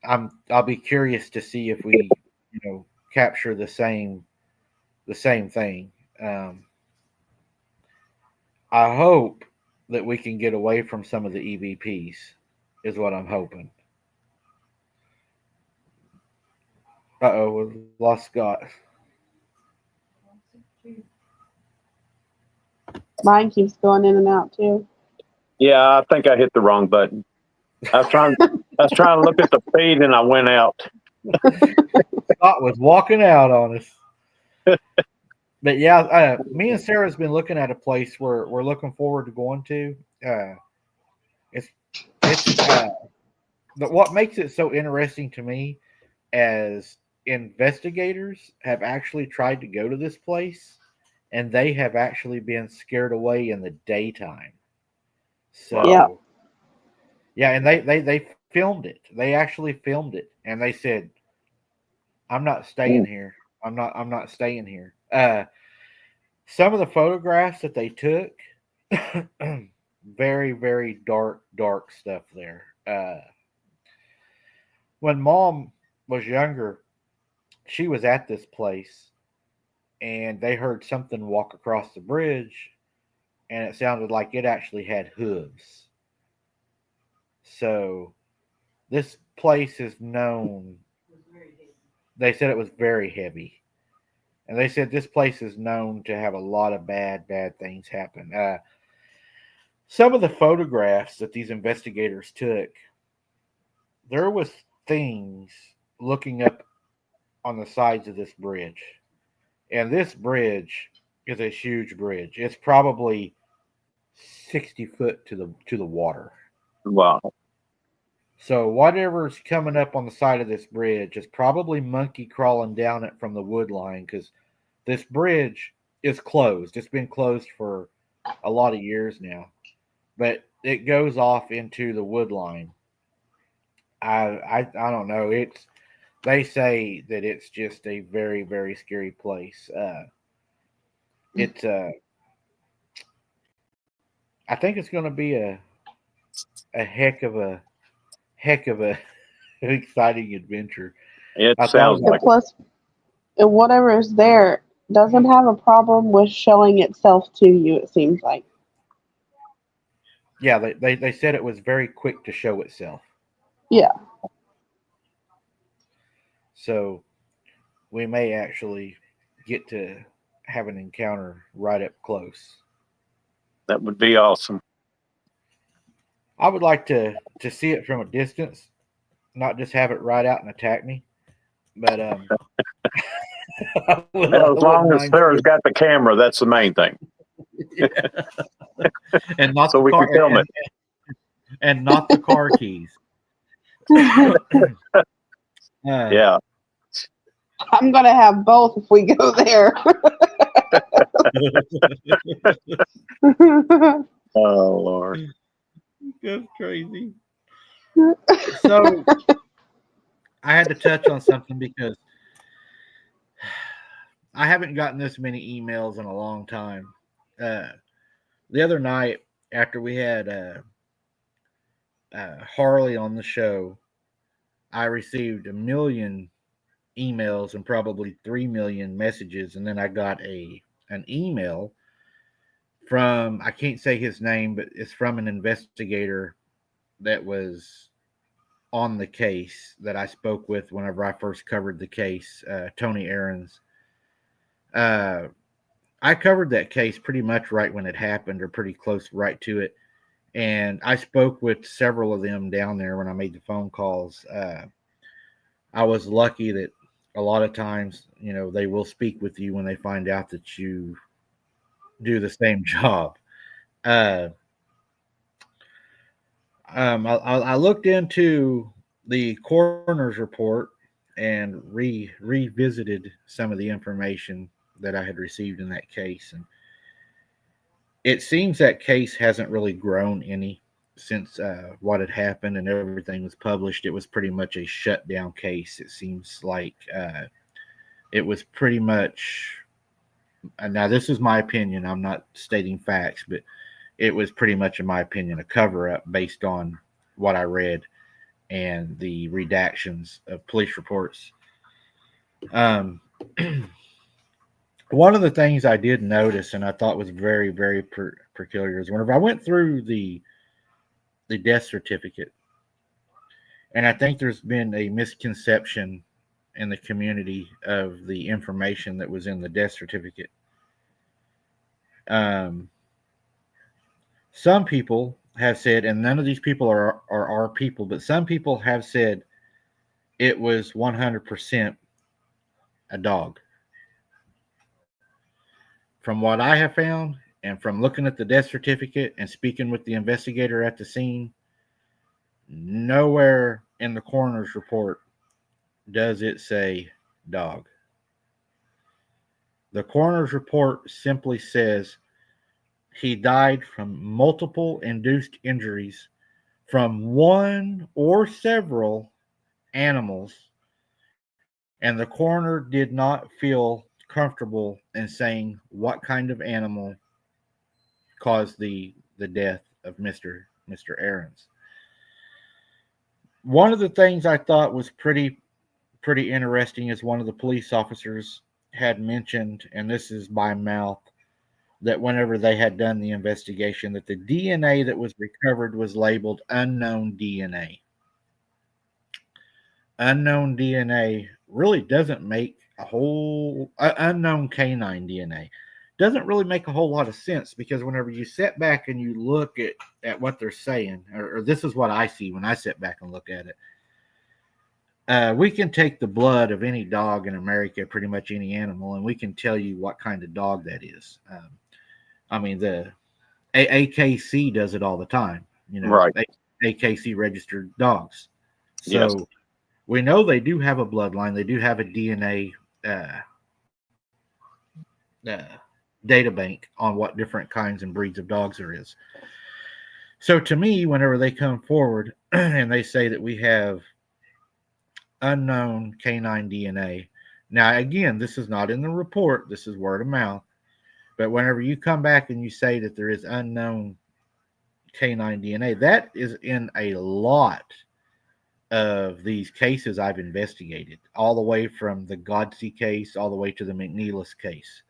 I'll be curious to see if we capture the same thing. I hope that we can get away from some of the EVPs is what I'm hoping. We lost Scott. Mine keeps going in and out too. Yeah, I think I hit the wrong button. I was trying to look at the feed and I went out. Scott was walking out on us. But yeah, me and Sarah's been looking at a place where we're looking forward to going to. It's but what makes it so interesting to me, as investigators have actually tried to go to this place, and they have actually been scared away in the daytime. So yeah, and they filmed it. They actually filmed it, and they said, "I'm not staying here. I'm not staying here." Some of the photographs that they took, very, very dark stuff there. When Mom was younger, she was at this place, and they heard something walk across the bridge, and it sounded like it actually had hooves. So this place is known. They said it was very heavy. And they said this place is known to have a lot of bad things happen. Some of the photographs that these investigators took, there was things looking up on the sides of this bridge. And this bridge is a huge bridge. It's probably 60 foot to the water. Wow. So whatever's coming up on the side of this bridge is probably monkey crawling down it from the wood line, because this bridge is closed. It's been closed for a lot of years now, but it goes off into the wood line. I don't know. They say that it's just a very, very scary place. It's I think it's going to be a heck of a exciting adventure. It I sounds thought like Plus, whatever is there doesn't have a problem with showing itself to you. It seems like. Yeah, they said it was very quick to show itself. Yeah. So we may actually get to have an encounter right up close. that would be awesome. I would like to see it from a distance, not just have it right out and attack me. But I As long as Sarah's got the camera, that's the main thing. Yeah. And not so the we car, can film it. and not the car keys. Yeah. I'm gonna have both if we go there. Oh Lord. That's crazy. So I had to touch on something because I haven't gotten this many emails in a long time. The other night, after we had Harley on the show, I received 1 million emails and probably 3 million messages, and then I got an email from, I can't say his name, but it's from an investigator that was on the case that I spoke with whenever I first covered the case, Tony Aarons. I covered that case pretty much right when it happened, or pretty close right to it. And I spoke with several of them down there when I made the phone calls. I was lucky that a lot of times, they will speak with you when they find out that you do the same job. Uh, I looked into the coroner's report and revisited some of the information that I had received in that case, and it seems that case hasn't really grown any since what had happened and everything was published. It was pretty much a shutdown case. It seems like it was pretty much. Now, this is my opinion. I'm not stating facts, but it was pretty much, in my opinion, a cover up based on what I read and the redactions of police reports. Um, One of the things I did notice, and I thought was very, very peculiar, is whenever I went through the death certificate, and I think there's been a misconception in the community of the information that was in the death certificate. Some people have said, and none of these people are our people, but some people have said it was 100% a dog. From what I have found, and from looking at the death certificate and speaking with the investigator at the scene, nowhere in the coroner's report does it say dog. The coroner's report simply says he died from multiple induced injuries from one or several animals, and the coroner did not feel comfortable in saying what kind of animal caused the death of Mr. Aarons. One of the things I thought was pretty interesting is one of the police officers had mentioned, and this is by mouth, that whenever they had done the investigation, that the DNA that was recovered was labeled unknown DNA. Unknown DNA really doesn't make a whole unknown canine DNA doesn't really make a whole lot of sense, because whenever you sit back and you look at what they're saying, or this is what I see when I sit back and look at it. We can take the blood of any dog in America, pretty much any animal, and we can tell you what kind of dog that is. I mean, the AKC does it all the time, Right. AKC registered dogs. So Yes. we know they do have a bloodline. They do have a DNA data bank on what different kinds and breeds of dogs there is. So to me, whenever they come forward and they say that we have unknown canine DNA, now again, this is not in the report, this is word of mouth, but whenever you come back and you say that there is unknown canine DNA, that is in a lot of these cases I've investigated, all the way from the Godsey case all the way to the McNeilis case.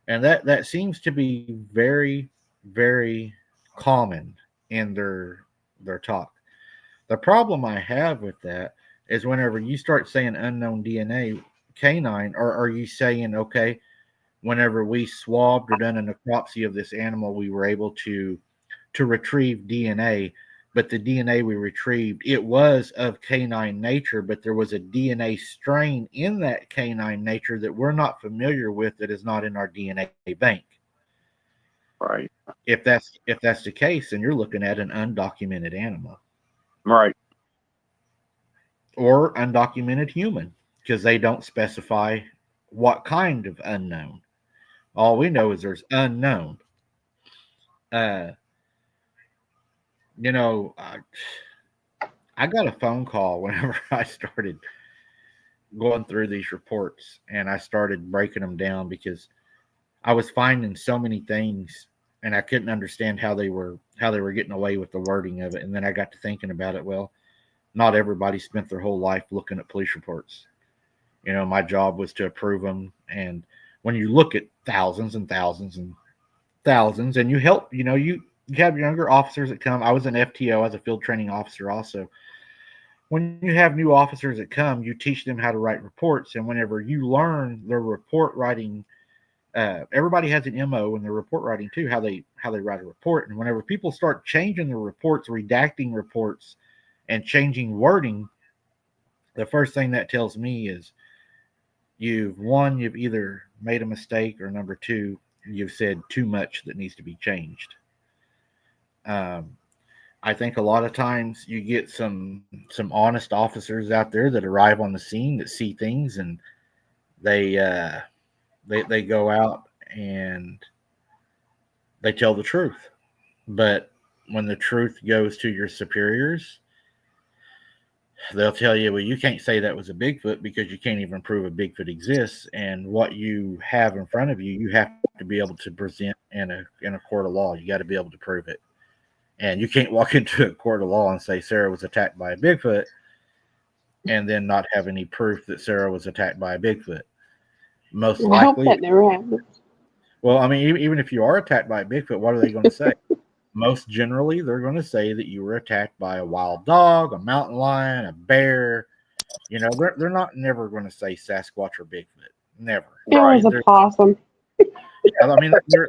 And that seems to be very, very common in their talk. The problem I have with that is whenever you start saying unknown DNA canine, or are you saying, okay, whenever we swabbed or done a necropsy of this animal, we were able to retrieve DNA, but the DNA we retrieved, it was of canine nature, but there was a DNA strain in that canine nature that we're not familiar with, that is not in our DNA bank. Right. If that's the case, then you're looking at an undocumented animal. Right. Or undocumented human, because they don't specify what kind of unknown. All we know is there's unknown. I got a phone call whenever I started going through these reports, and I started breaking them down, because I was finding so many things and I couldn't understand how they were getting away with the wording of it. And then I got to thinking about it. Well, not everybody spent their whole life looking at police reports. My job was to approve them. And when you look at thousands and thousands and thousands, and you help, you have younger officers that come. I was an FTO, as a field training officer also. when you have new officers that come, you teach them how to write reports, and whenever you learn their report writing, everybody has an MO in their report writing too, how they write a report. And whenever people start changing their reports, redacting reports, and changing wording, the first thing that tells me is you've either made a mistake, or number two, you've said too much that needs to be changed. I think a lot of times you get some honest officers out there that arrive on the scene that see things, and they they go out and they tell the truth. But when the truth goes to your superiors, they'll tell you, well, you can't say that was a Bigfoot because you can't even prove a Bigfoot exists. And what you have in front of you, you have to be able to present in a court of law. You got to be able to prove it. And you can't walk into a court of law and say Sarah was attacked by a Bigfoot and then not have any proof that Sarah was attacked by a Bigfoot. Most I hope likely, that never happens. well, I mean, even if you are attacked by a Bigfoot, what are they going to say? Most generally, they're going to say that you were attacked by a wild dog, a mountain lion, a bear. You know, they're not never going to say Sasquatch or Bigfoot. Never. It Right. was a possum. Yeah, I mean, there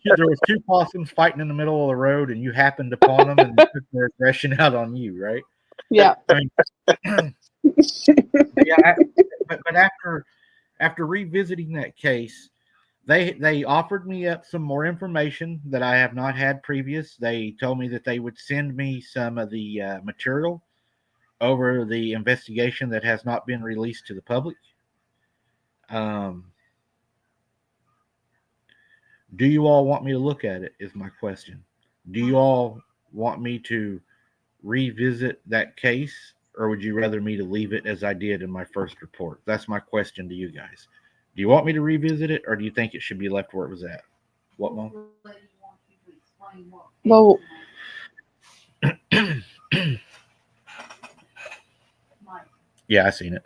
was two possums fighting in the middle of the road, and you happened upon them, and they took their aggression out on you, right? Yeah. I mean, yeah. But after revisiting that case, they offered me up some more information that I have not had previous. They told me that they would send me some of the material over the investigation that has not been released to the public. Do you all want me to look at it? Is my question. Do you all want me to revisit that case, or would you rather me to leave it as I did in my first report? That's my question to you guys. Do you want me to revisit it, or do you think it should be left where it was at? What, Mom? Well, Yeah, I seen it.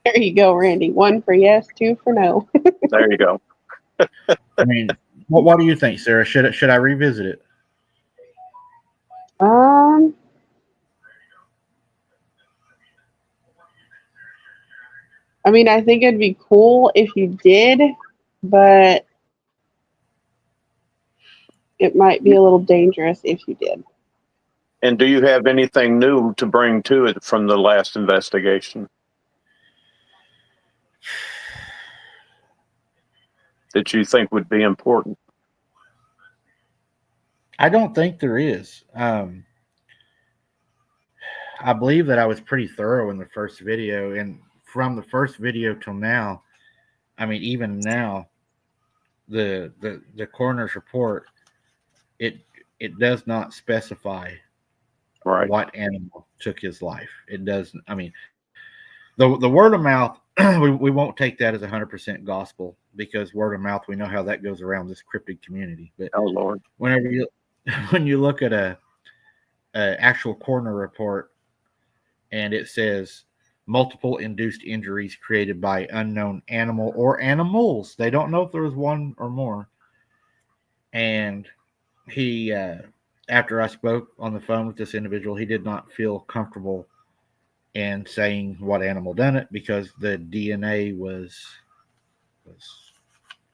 there you go, Randy. 1 for yes, 2 for no. There you go. I mean, what do you think, Sarah? Should I revisit it? Um, I mean, I think it'd be cool if you did, but it might be a little dangerous if you did. And do you have anything new to bring to it from the last investigation that you think would be important? I don't think there is. I believe that I was pretty thorough in the first video, and from the first video till now, I mean, even now, the coroner's report, it does not specify Right. what animal took his life. It doesn't. I mean, the word of mouth, we won't take that as 100% gospel, because word of mouth, we know how that goes around this cryptid community. But Oh, Lord. whenever when you look at a actual coroner report, and it says multiple induced injuries created by unknown animal or animals, they don't know if there was one or more. And he, after I spoke on the phone with this individual, he did not feel comfortable in saying what animal done it, because the DNA was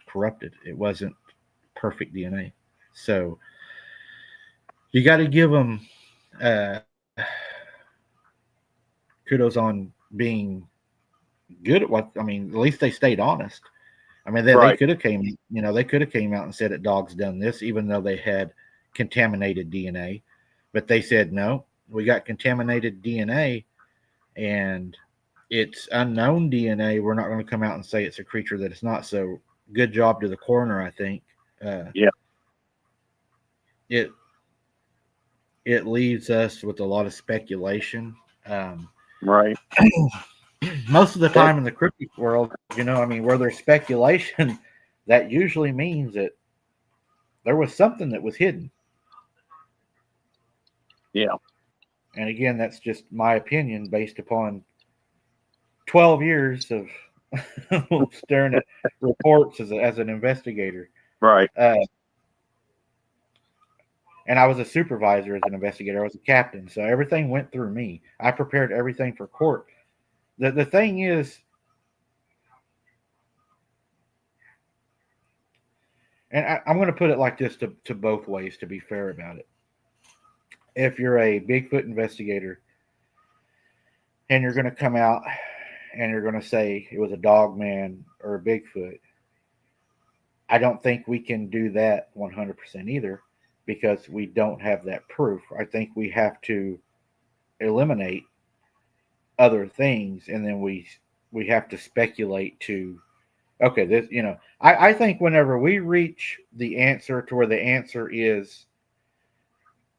corrupted. It wasn't perfect DNA. So you got to give them kudos on being good at what. I mean, at least they stayed honest. I mean, they Right. could have they could have came out and said that dog's done this, even though they had contaminated DNA. But they said, no, we got contaminated DNA, and it's unknown DNA. We're not going to come out and say it's a creature that it's not. So good job to the coroner, I think. Yeah. It leaves us with a lot of speculation. Right. Most of the time in the cryptid world, I mean, where there's speculation, that usually means that there was something that was hidden. Yeah. And again, that's just my opinion based upon 12 years of staring at reports as an investigator. Right. And I was a supervisor as an investigator. I was a captain, so everything went through me. I prepared everything for court. The thing is, and I'm going to put it like this to both ways to be fair about it. If you're a Bigfoot investigator and you're going to come out and you're going to say it was a dog man or a Bigfoot, I don't think we can do that 100% either because we don't have that proof. I think we have to eliminate other things and then we have to speculate to okay, this, I think whenever we reach the answer to where the answer is,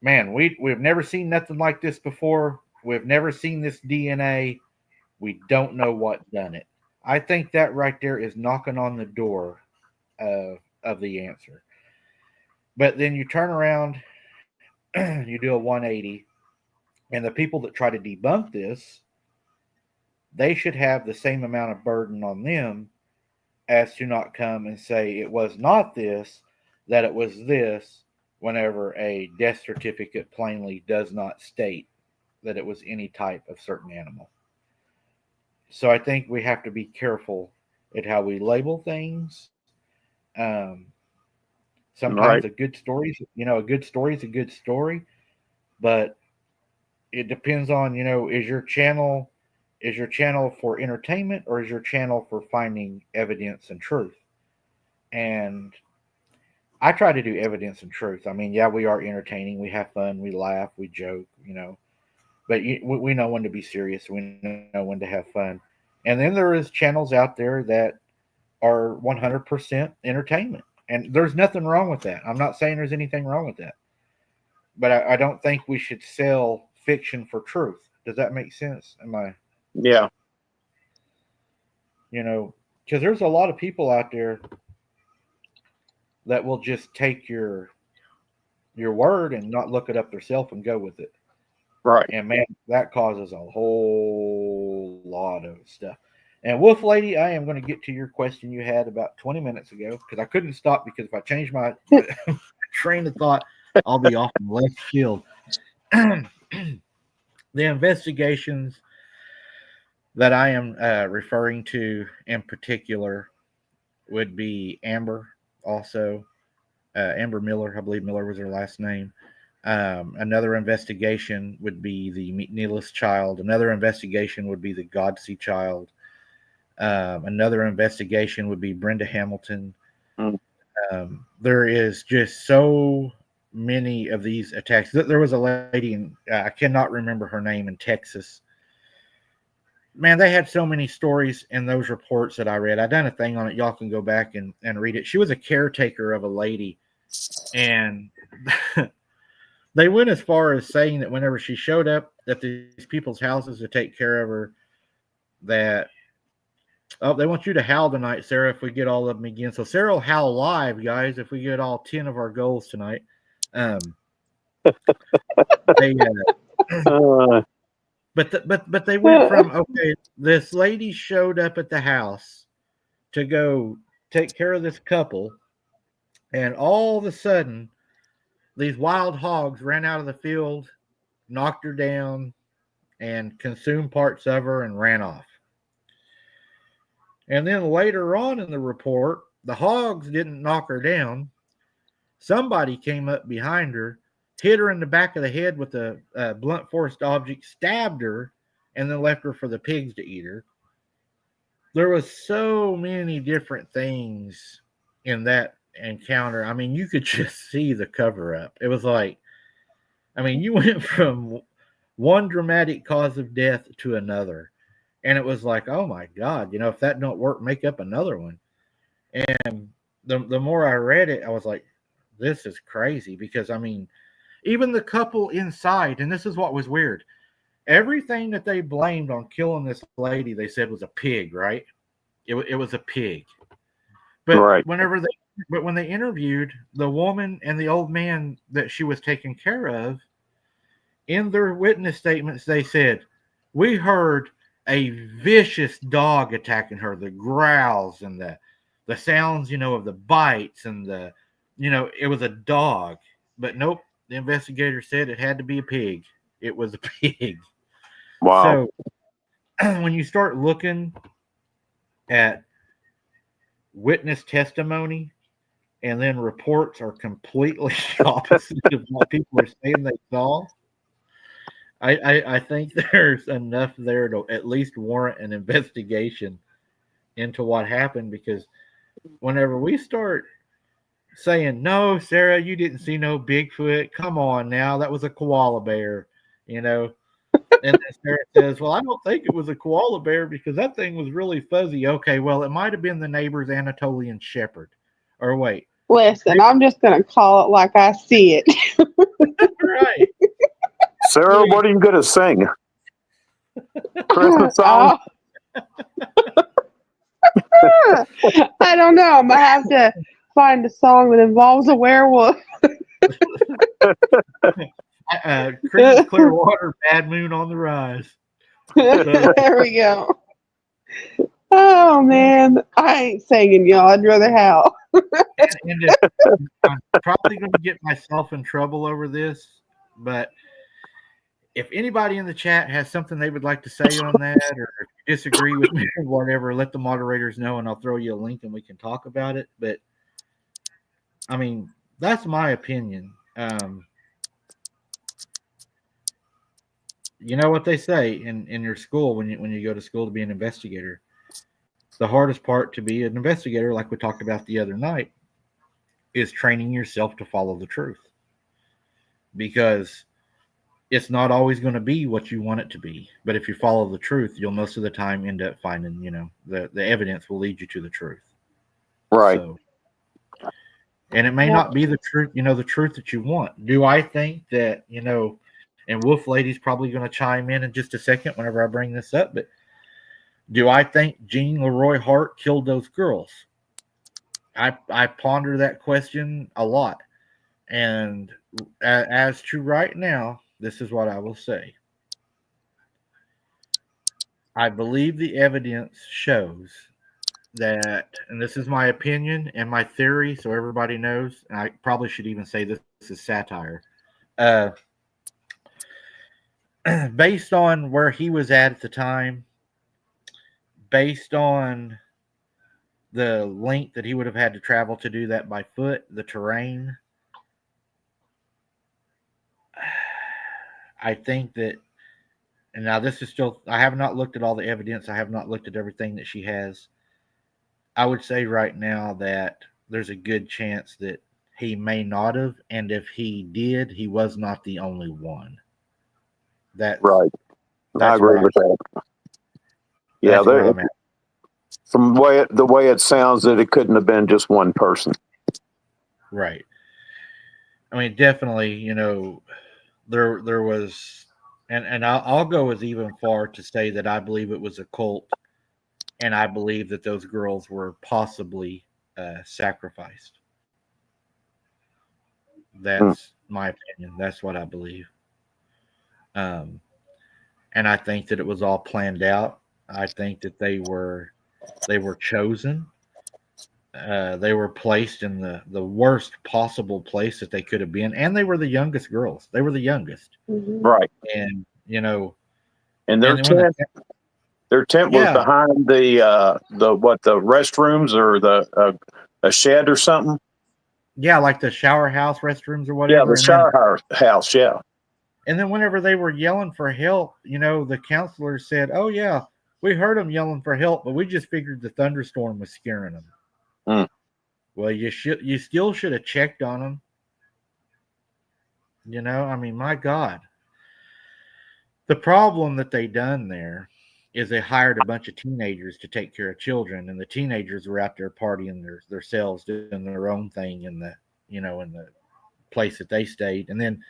man, we've never seen nothing like this before. We've never seen this DNA. We don't know what done it. I think that right there is knocking on the door of the answer. But then you turn around, you do a 180, and the people that try to debunk this, they should have the same amount of burden on them as to not come and say it was not this, that it was this, whenever a death certificate plainly does not state that it was any type of certain animal. So I think we have to be careful at how we label things. Um, Sometimes Right. a good story, a good story is a good story, but it depends on, is your channel for entertainment or is your channel for finding evidence and truth? And I try to do evidence and truth. I mean, yeah, we are entertaining, we have fun, we laugh, we joke, but we know when to be serious, we know when to have fun. And then there is channels out there that are 100% entertainment. And there's nothing wrong with that. I'm not saying there's anything wrong with that. But I don't think we should sell fiction for truth. Does that make sense? Yeah. Because there's a lot of people out there that will just take your word and not look it up themselves and go with it. Right. And man, that causes a whole lot of stuff. And Wolf Lady, I am going to get to your question you had about 20 minutes ago because I couldn't stop because if I change my train of thought, I'll be off in left field. The investigations that I am referring to in particular would be Amber, also Amber Miller. I believe Miller was her last name. Another investigation would be the McNeilis child. Another investigation would be the Godsey child. Another investigation would be Brenda Hamilton. Mm. There is just so many of these attacks. There was a lady in, I cannot remember her name, in Texas. Man, they had so many stories in those reports that I read. I done a thing on it. Y'all can go back and read it. She was a caretaker of a lady, and they went as far as saying that whenever she showed up at these people's houses to take care of her, that they want you to howl tonight, Sarah, if we get all of them again. So Sarah will howl live, guys, if we get all 10 of our goals tonight. They, but they went from, okay, this lady showed up at the house to go take care of this couple, and all of a sudden, these wild hogs ran out of the field, knocked her down, and consumed parts of her and ran off. And then later on in the report, the hogs didn't knock her down. Somebody came up behind her, hit her in the back of the head with a blunt force object, stabbed her, and then left her for the pigs to eat her. There was so many different things in that encounter. I mean, you could just see the cover up. It was like, I mean, you went from one dramatic cause of death to another. And it was like, oh my God, if that don't work, make up another one. And the more I read it, I was like, this is crazy. Because, I mean, even the couple inside, and this is what was weird. Everything that they blamed on killing this lady, they said was a pig, right? It was a pig. But right. when they interviewed the woman and the old man that she was taking care of, in their witness statements, they said, we heard a vicious dog attacking her, the growls and the sounds, of the bites and it was a dog. But nope, the investigator said it had to be a pig. It was a pig. Wow. So when you start looking at witness testimony and then reports are completely opposite of what people are saying they saw, I think there's enough there to at least warrant an investigation into what happened, because whenever we start saying, no, Sarah, you didn't see no Bigfoot, come on now, that was a koala bear, you know. And then Sarah says, well, I don't think it was a koala bear because that thing was really fuzzy. Okay, well, it might have been the neighbor's Anatolian shepherd. Or wait. Listen, I'm just going to call it like I see it. Right. Sarah, what are you going to sing? Christmas song? I don't know. I'm going to have to find a song that involves a werewolf. Creedence Clearwater, Bad Moon on the Rise. There we go. Oh, man. I ain't singing, y'all. I'd rather howl. And I'm probably going to get myself in trouble over this, but if anybody in the chat has something they would like to say on that, or if you disagree with me or whatever, let the moderators know and I'll throw you a link and we can talk about it. But I mean, that's my opinion. You know what they say in your school when you go to school to be an investigator, the hardest part to be an investigator, like we talked about the other night, is training yourself to follow the truth, because it's not always going to be what you want it to be. But if you follow the truth, you'll most of the time end up finding, the evidence will lead you to the truth. Right. So, and it may not be the truth, the truth that you want. Do I think that, and Wolf Lady's probably going to chime in just a second whenever I bring this up, but do I think Jean Leroy Hart killed those girls? I ponder that question a lot. And as to right now, this is what I will say. I believe the evidence shows that, and this is my opinion and my theory, so everybody knows, and I probably should even say this is satire. Based on where he was at the time, based on the length that he would have had to travel to do that by foot, the terrain, I think that, and now this is still, I have not looked at all the evidence. I have not looked at everything that she has. I would say right now that there's a good chance that he may not have, and if he did, he was not the only one. That's right. I agree with that. Yeah, from the way it sounds, that it couldn't have been just one person. Right. I mean, definitely, there was, and I'll go as even far to say that I believe it was a cult, and I believe that those girls were possibly sacrificed. That's my opinion. That's what I believe. And I think that it was all planned out. I think that they were chosen. They were placed in the worst possible place that they could have been, and they were the youngest girls. They were the youngest, right? And and their tent, was behind the restrooms or a shed or something. Yeah, like the shower house restrooms or whatever. Yeah, the shower house. Yeah. And then whenever they were yelling for help, the counselor said, "Oh yeah, we heard them yelling for help, but we just figured the thunderstorm was scaring them." Well, you still should have checked on them. I mean, my God. The problem that they done there is they hired a bunch of teenagers to take care of children, and the teenagers were out there partying themselves, doing their own thing in the in the place that they stayed. And then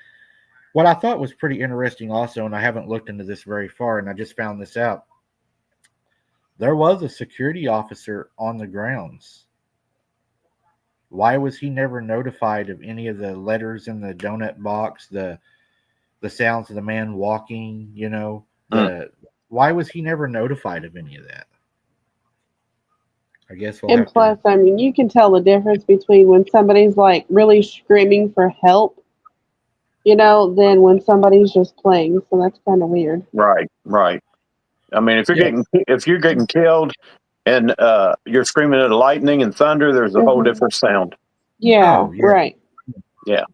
what I thought was pretty interesting also, and I haven't looked into this very far, and I just found this out. There was a security officer on the grounds. Why was he never notified of any of the letters in the donut box, the sounds of the man walking, why was he never notified of any of that? I guess we'll have plus, I mean, you can tell the difference between when somebody's like really screaming for help than when somebody's just playing. So that's kind of weird. Right. I mean, if you're getting killed and you're screaming at lightning and thunder, there's a whole different sound. Yeah, Oh, yeah. right. Yeah.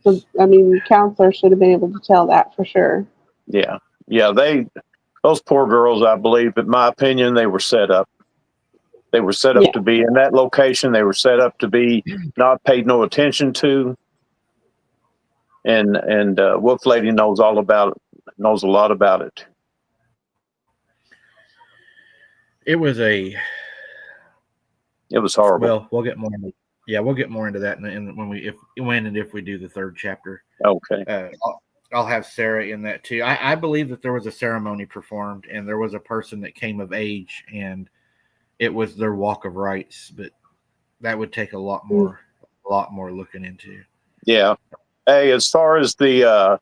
So, I mean, the counselor should have been able to tell that for sure. Yeah. Those poor girls, I believe, in my opinion, they were set up. They were set up to be in that location. They were set up to be not paid no attention to. And Wolf Lady knows all about it, knows a lot about it. It was horrible. Well, we'll get more into we'll get more into that if we do the third chapter. Okay. I'll have Sarah in that too. I believe that there was a ceremony performed and there was a person that came of age and it was their walk of rites, but that would take a lot more looking into. Yeah. Hey, as far as the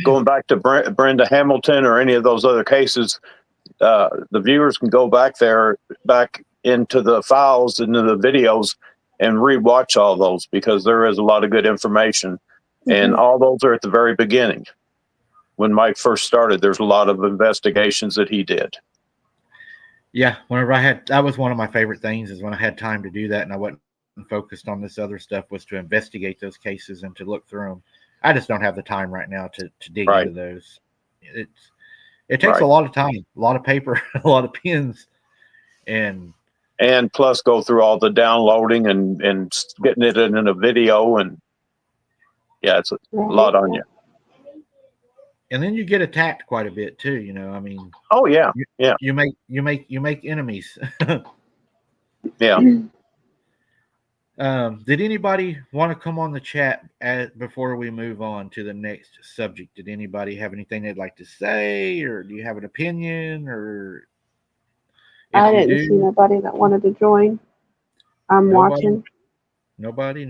going back to Brenda Hamilton or any of those other cases, the viewers can go back into the files, into the videos, and rewatch all those because there is a lot of good information. And all those are at the very beginning. When Mike first started, there's a lot of investigations that he did. Yeah, that was one of my favorite things is when I had time to do that and I wasn't focused on this other stuff was to investigate those cases and to look through them. I just don't have the time right now to dig into those. It takes a lot of time, a lot of paper, a lot of pens, and plus go through all the downloading and getting it in a video and it's a lot on you. And then you get attacked quite a bit too, I mean. Oh yeah, You make enemies. Yeah. Did anybody want to come on the chat before we move on to the next subject? Did anybody have anything they'd like to say, or do you have an opinion? Or I didn't see nobody that wanted to join. I'm watching. Nobody.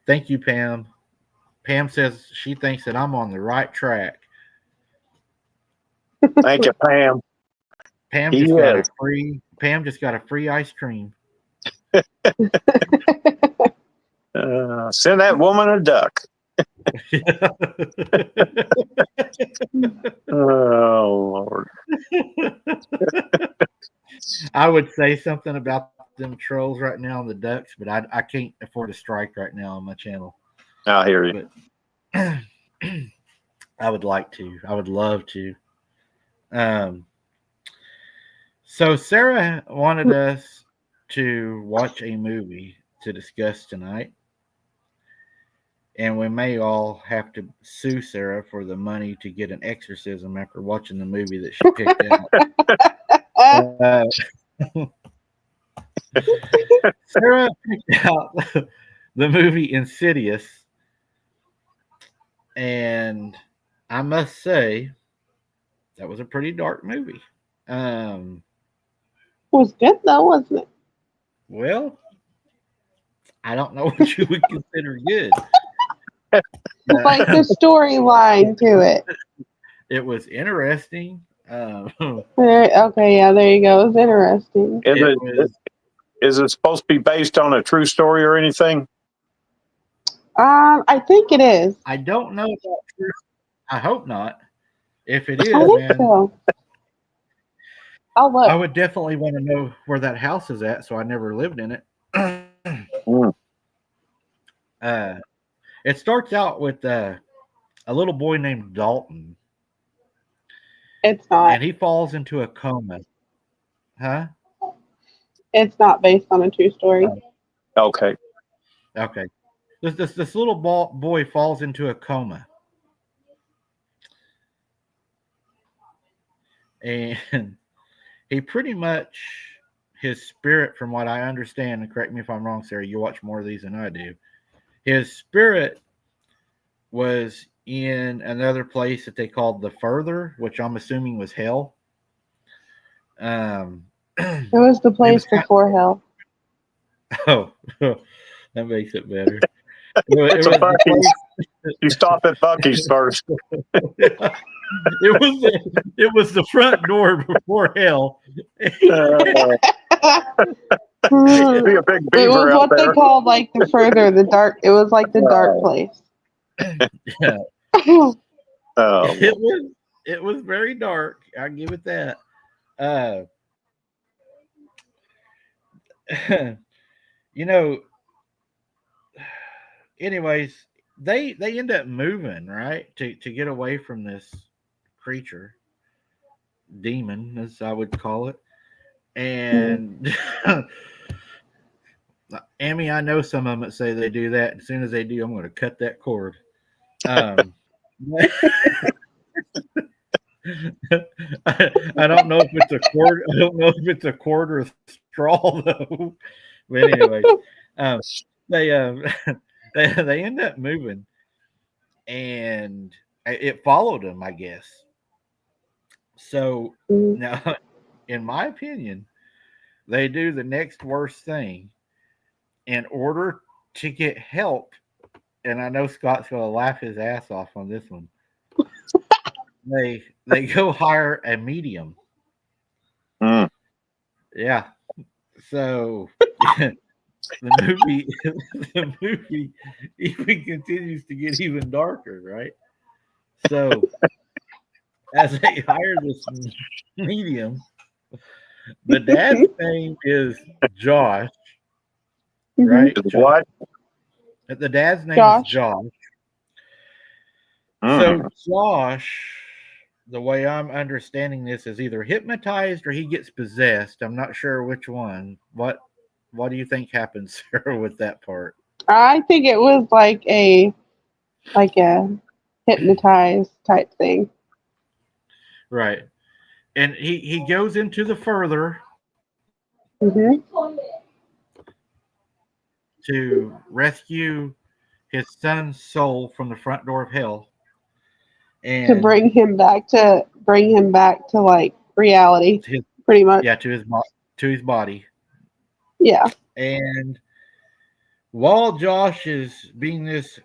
Thank you, Pam. Pam says she thinks that I'm on the right track. Thank you, Pam. Pam just got a free ice cream. Send that woman a duck. Oh Lord. I would say something about them trolls right now on the ducks, but I can't afford a strike right now on my channel. I hear you. But I would like to. I would love to. So Sarah wanted us to watch a movie to discuss tonight. And we may all have to sue Sarah for the money to get an exorcism after watching the movie that she picked out. Sarah picked out the movie Insidious. And I must say, that was a pretty dark movie. It was good though, wasn't it? Well, I don't know what you would consider good. Like the storyline to it. It was interesting. Okay, yeah, there you go. It was interesting. Is it supposed to be based on a true story or anything? I think it is. I don't know. I hope not. If it is, I think so. I'll look. I would definitely want to know where that house is at, so I never lived in it. It starts out with a little boy named Dalton. It's not. And he falls into a coma. Huh? It's not based on a true story. Okay. This little boy falls into a coma. And he pretty much, his spirit, from what I understand, and correct me if I'm wrong, Sarah, you watch more of these than I do. His spirit was in another place that they called the Further, which I'm assuming was hell. It was the place before hell. Oh, that makes it better. You stop at Buc-ee's first. It was the front door before hell. Be a big It beaver was out what they there. called like the further, the dark. It was like the dark place. Yeah. Oh, It was very dark. I'll give it that. Uh, you know, anyways, they end up moving, right? To get away from this creature, demon, as I would call it. And Amy, I know some of them that say they do that. As soon as they do, I'm going to cut that cord. Um, I don't know if it's a cord. I don't know if it's a cord or a straw though. But anyway, um, they they end up moving, and it followed them, I guess. So now, in my opinion, they do the next worst thing in order to get help. And I know Scott's going to laugh his ass off on this one. They go hire a medium. Mm. Yeah. So the movie the movie even continues to get even darker, right? So as they hire this medium, the dad's name is Josh, right? What? The dad's name is Josh. Josh. Mm. So Josh, the way I'm understanding this, is either hypnotized or he gets possessed. I'm not sure which one. What do you think happens, Sarah, with that part? I think it was like a hypnotized type thing. Right. And he goes into the further Hmm. to rescue his son's soul from the front door of hell. To And bring him back to like reality, his pretty much. yeah, to his body. Yeah. And while Josh is being this,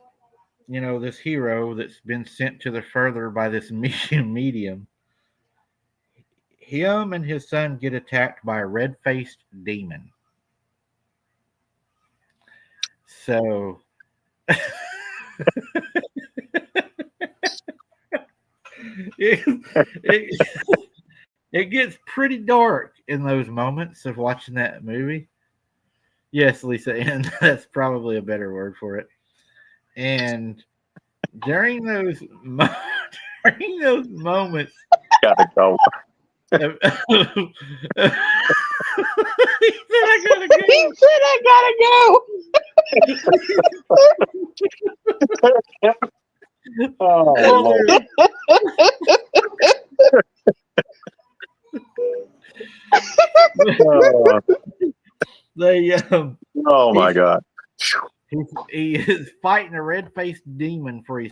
this hero that's been sent to the further by this medium, him and his son get attacked by a red-faced demon. So it, it gets pretty dark in those moments of watching that movie. Yes, Lisa, and that's probably a better word for it. And during those during those moments, Gotta go. he said, "I gotta go." He said, "I Oh, Lord. Oh, They oh my God. he is fighting a red-faced demon for his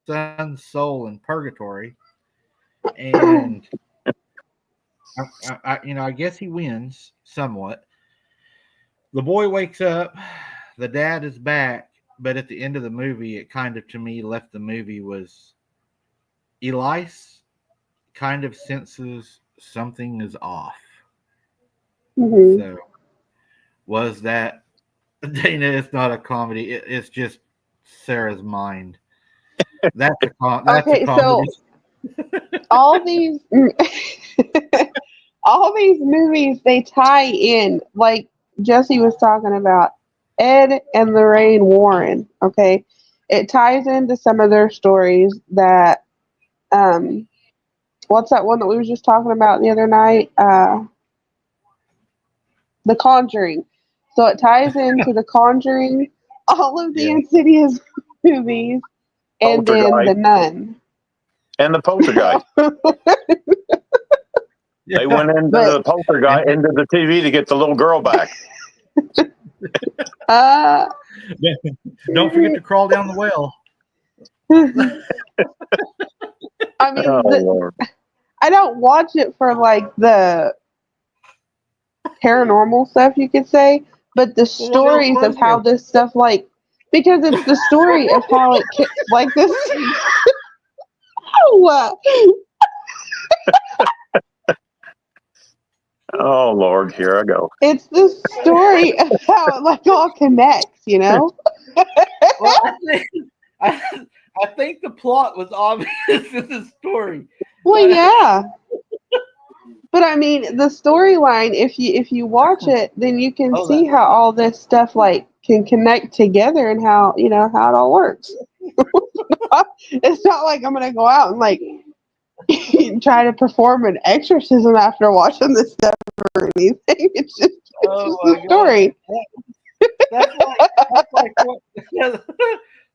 son's soul in purgatory, and I guess he wins somewhat. The boy wakes up. The dad is back, but at the end of the movie, it kind of to me left the movie was Elias kind of senses something is off. gotta go." So was that Dana? It's not a comedy. It's just Sarah's mind. That's a Okay, so comedy. all these all these movies, they tie in, like Jesse was talking about, Ed and Lorraine Warren. Okay, it ties into some of their stories that what's that one that we were just talking about the other night, The Conjuring. So it ties into The Conjuring, all of the Yeah. Insidious movies, and then The Poltergeist Nun. and the poltergeist. They went into But the poltergeist into the TV to get the little girl back. Don't forget to crawl down the well. I mean, Oh, Lord. I don't watch it for like the paranormal stuff, you could say, but the Well, what else stories was of how there? this stuff, like, because it's the story of how like this. Oh, Oh Lord, here I go. It's the story of how it like all connects, you know? Well, I, I think the plot was obvious in the story. Well, yeah. But I mean, the storyline, if you watch it, then you can Oh, see how all this stuff like can connect together and how, you know, how it all works. It's not like I'm gonna go out and like try to perform an exorcism after watching this stuff or anything. It's just my a story. That's like what,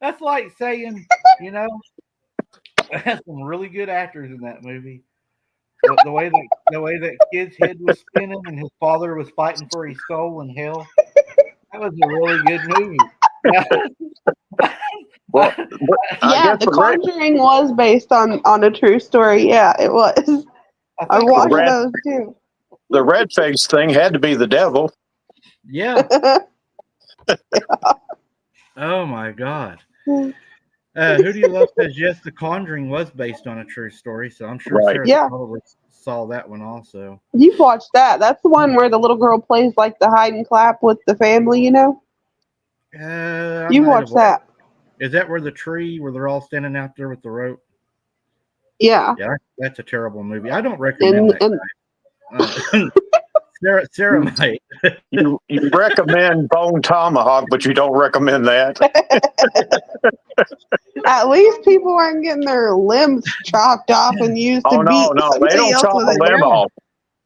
that's like saying, you know, there's some really good actors in that movie. The way that kid's head was spinning and his father was fighting for his soul in hell. That was a really good movie. Well, I Yeah, guess The Conjuring was based on a true story. Yeah, it was. I think watched red- those too. the red face thing had to be the devil. Yeah. Oh my God. Who Do You Love says yes, The Conjuring was based on a true story, so I'm sure Right. Sarah Yeah. probably saw that one also. You've watched that. That's the one where the little girl plays like the hide and clap with the family, you know? I You might have watched that. Is that where the tree where they're all standing out there with the rope? Yeah. Yeah, that's a terrible movie. I don't recommend And that. Sarah might. You recommend Bone Tomahawk, but you don't recommend that. at least people aren't getting their limbs chopped off and used Oh to beat no, they somebody don't else chop with a it. limb off.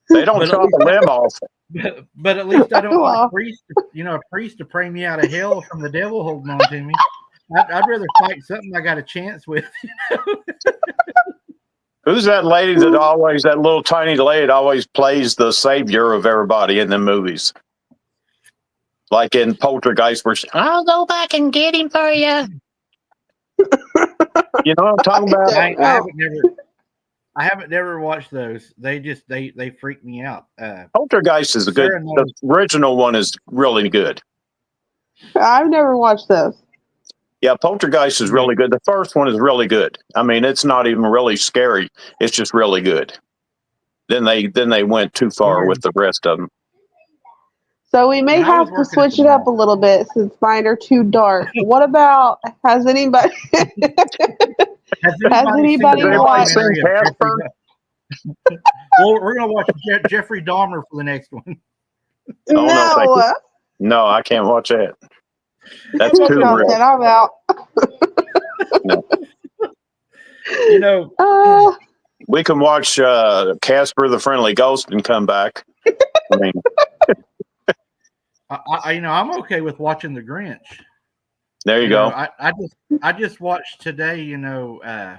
They don't But at chop least a limb off. But at least I don't want Well. a priest, a priest to pray me out of hell from the devil holding on to me. I'd rather fight something I got a chance with. Who's that lady that little tiny lady always plays the savior of everybody in the movies? Like in Poltergeist, where I'll go back and get him for you. You know what I'm talking about? I haven't never watched those. They just they freak me out. Poltergeist is a good. Sarah The knows. original one is really good. I've never watched those. Yeah, Poltergeist is really good. The first one is really good. I mean, it's not even really scary. It's just really good. Then they went too far with the rest of them. So we may When I was have to working at switch the it up a mall. little bit since mine are too dark. What about has anybody Has anybody seen the watched- documentary of Casper? Well, we're gonna watch Jeffrey Dahmer for the next one. Oh, no, thank No? No, I can't watch that. That's How too about real. Then I'm out. You know, We can watch Casper the Friendly Ghost and come back. I mean, I'm okay with watching The Grinch. there you go. I just watched today.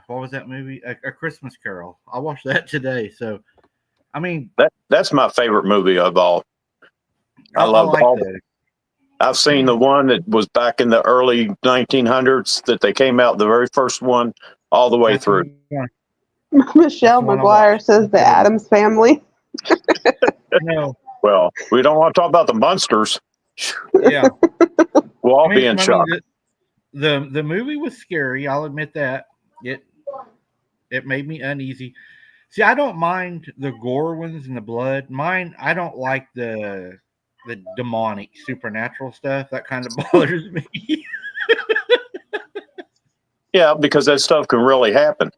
What was that movie? A Christmas Carol. I watched that today. So, I mean, That's my favorite movie of all. I love like all. that. I've seen the one that was back in the early 1900s that they came out, the very first one, all the way That's through. Michelle one I McGuire watched. says the Addams Family. Well, we don't want to talk about the monsters. Yeah. We'll all be in shock. The movie was scary. I'll admit that. It made me uneasy. See, I don't mind the gore ones and the blood. I don't like the demonic supernatural stuff. That kind of bothers me. Yeah, because that stuff can really happen.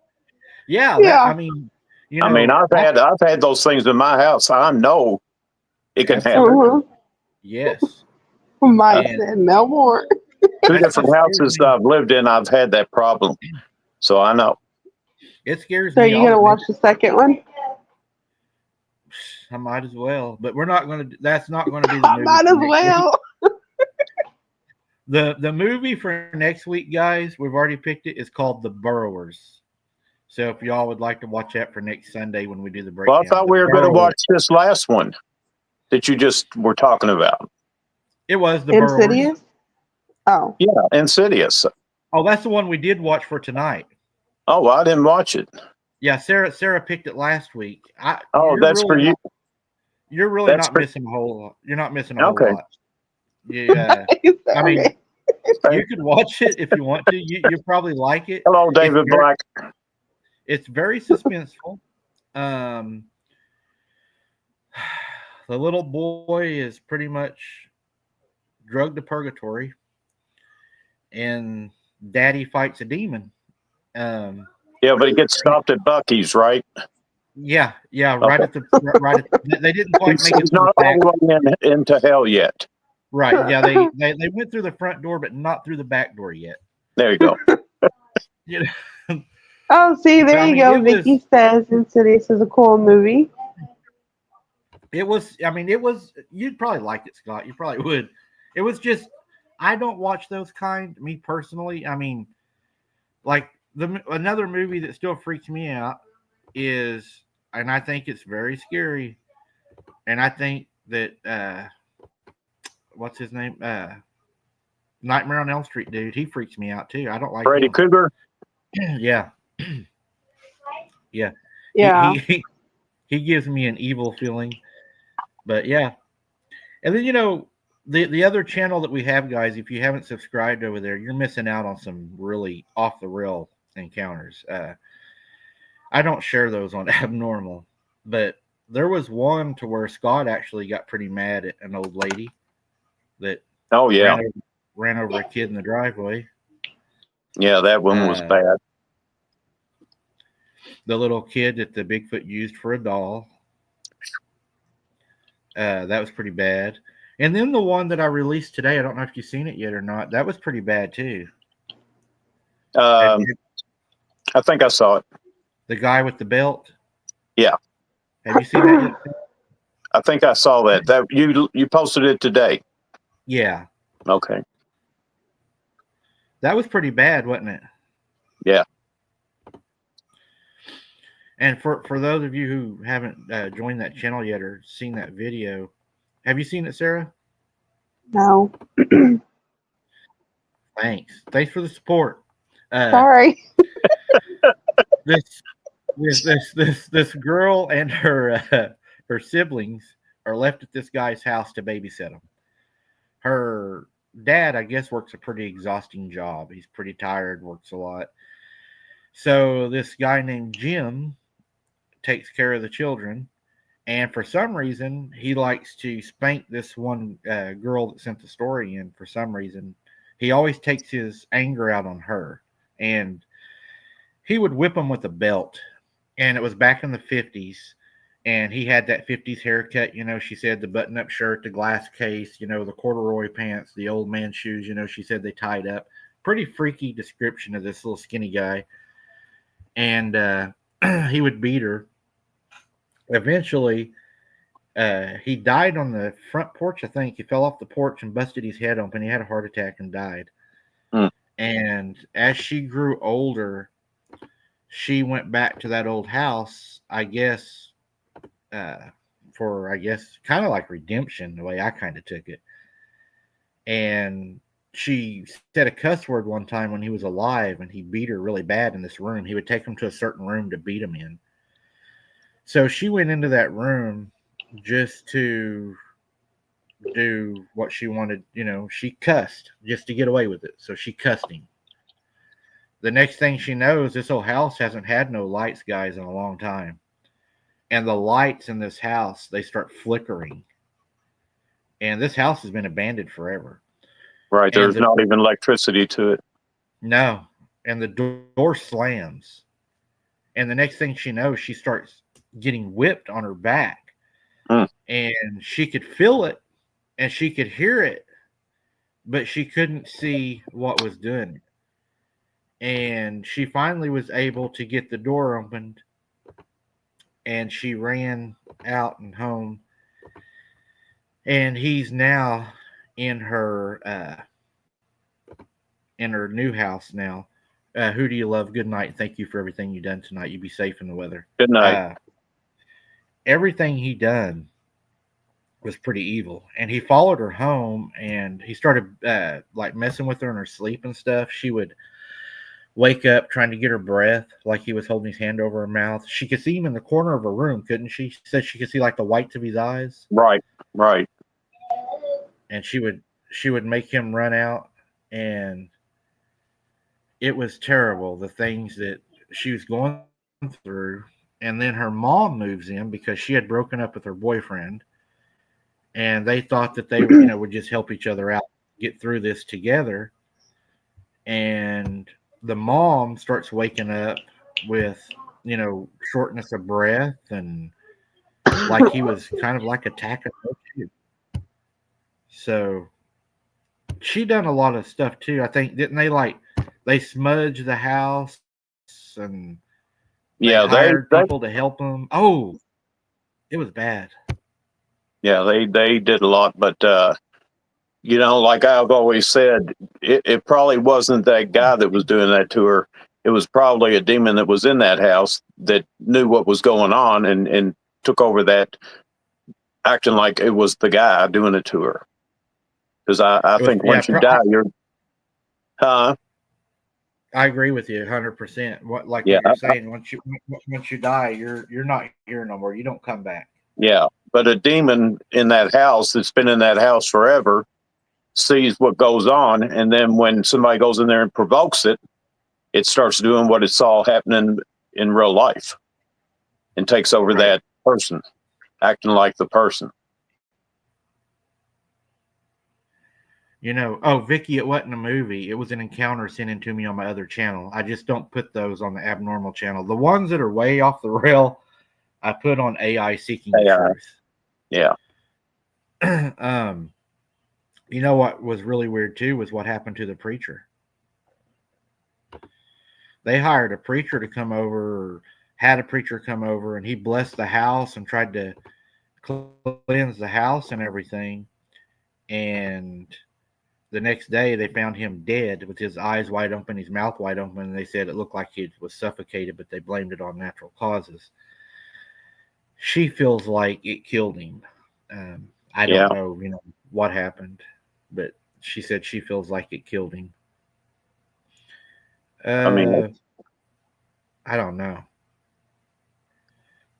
Yeah. Yeah. I've had those things in my house. I know it can happen. Uh-huh. Yes. Mike And- said no more. Two different houses that I've lived in, I've had that problem. So I know. It scares So me. are you gonna watch the second one? I might as well, but we're not going to. That's not going to be the I movie. might for as next well. week. The movie for next week, guys, we've already picked it. It's called The Burrowers. So if y'all would like to watch that for next Sunday when we do the breakdown. Well, I thought we were going to watch this last one that you just were talking about. It was The Burrowers. Insidious? Oh. Yeah, Insidious. Oh, that's the one we did watch for tonight. Oh, well, I didn't watch it. Yeah, Sarah picked it last week. That's for you. You're really That's not for- missing a whole. You're not missing a whole Okay. lot. Yeah, I mean, Okay. you could watch it if you want to. You probably like it. Hello, David Black. the little boy is pretty much drugged to purgatory, and Daddy fights a demon. Um, Yeah, but he gets stopped at Bucky's, right? yeah, right Okay. at the right. They didn't quite make it He's through not the back. all the way into hell yet. Right. Yeah, they went through the front door, but not through the back door yet. There you go. You know, Oh, see, but there I you mean, go. Vicky says Insidious is a cool movie. it was. I mean, it was. You'd probably like it, Scott. You probably would. It was just. I don't watch those kind. Me personally, I mean, like another movie that still freaks me out is, and I think it's very scary, and I think that what's his name? Nightmare on Elm Street dude. He freaks me out too. I don't like Freddy him. Krueger. Yeah. Yeah. Yeah. He gives me an evil feeling. But yeah. And then the other channel that we have, guys, if you haven't subscribed over there, you're missing out on some really off the rail encounters. I don't share those on Abnormal, but there was one to where Scott actually got pretty mad at an old lady that Oh yeah, ran over a kid in the driveway. yeah, that one was bad. The little kid that the Bigfoot used for a doll. That was pretty bad. And then the one that I released today, I don't know if you've seen it yet or not. That was pretty bad too. I think I saw it. The guy with the belt. Yeah. Have you seen that yet? I think I saw that. That you posted it today. Yeah. Okay. That was pretty bad, wasn't it? Yeah. And for those of you who haven't joined that channel yet or seen that video, have you seen it, Sarah? No. Thanks for the support. Sorry. This girl and her siblings are left at this guy's house to babysit them. Her dad, I guess, works a pretty exhausting job. He's pretty tired, works a lot. So this guy named Jim takes care of the children, and for some reason he likes to spank this one girl that sent the story in. For some reason he always takes his anger out on her, and he would whip them with a belt. And it was back in the 50s, and he had that 50s haircut, she said, the button-up shirt, the glass case, the corduroy pants, the old man shoes, she said they tied up. Pretty freaky description of this little skinny guy. And he would beat her. Eventually, he died on the front porch, I think. He fell off the porch and busted his head open. He had a heart attack and died. And as she grew older, she went back to that old house, I guess, for, kind of like redemption, the way I kind of took it. And she said a cuss word one time when he was alive, and he beat her really bad in this room. He would take him to a certain room to beat him in. So she went into that room just to do what she wanted. She cussed just to get away with it. So she cussed him. The next thing she knows, this old house hasn't had no lights, guys, in a long time. And the lights in this house, they start flickering. And this house has been abandoned forever. Right. There's not even electricity to it. No. And the door slams. And the next thing she knows, she starts getting whipped on her back. And she could feel it and she could hear it, but she couldn't see what was doing it. And she finally was able to get the door opened, and she ran out and home. And he's now in her new house now. Who do you love? Good night. Thank you for everything you've done tonight. You be safe in the weather. Good night. Everything he done was pretty evil. And he followed her home, and he started like messing with her in her sleep and stuff. She would wake up trying to get her breath, like he was holding his hand over her mouth. She could see him in the corner of her room, couldn't she? She said she could see like the whites of his eyes. Right. And she would make him run out, and it was terrible, the things that she was going through. And then her mom moves in because she had broken up with her boyfriend. and they thought that they would just help each other out, get through this together. And the mom starts waking up with shortness of breath, and like he was kind of like attacking her too. So she done a lot of stuff too. I think, didn't they smudge the house, and they Yeah, hired people to help them? Oh, it was bad. they did a lot, but like I've always said, it probably wasn't that guy that was doing that to her. It was probably a demon that was in that house that knew what was going on and took over that, acting like it was the guy doing it to her. Because I think once you die, you're, huh? I agree with you 100%. What Yeah, you're saying, once you die, you're not here no more. You don't come back. yeah. But a demon in that house that's been in that house forever sees what goes on, and then when somebody goes in there and provokes it, it starts doing what it saw happening in real life and takes over that person, acting like the person. Vicky, it wasn't a movie. It was an encounter sent in to me on my other channel. I just don't put those on the abnormal channel. The ones that are way off the rail, I put on AI Seeking the Truth. Yeah. You know what was really weird too was what happened to the preacher. They hired a preacher to come over, or had a preacher come over, and he blessed the house and tried to cleanse the house and everything. And the next day they found him dead with his eyes wide open, his mouth wide open, and they said it looked like he was suffocated, but they blamed it on natural causes. She feels like it killed him. I don't know, what happened, but she said she feels like it killed him. I don't know.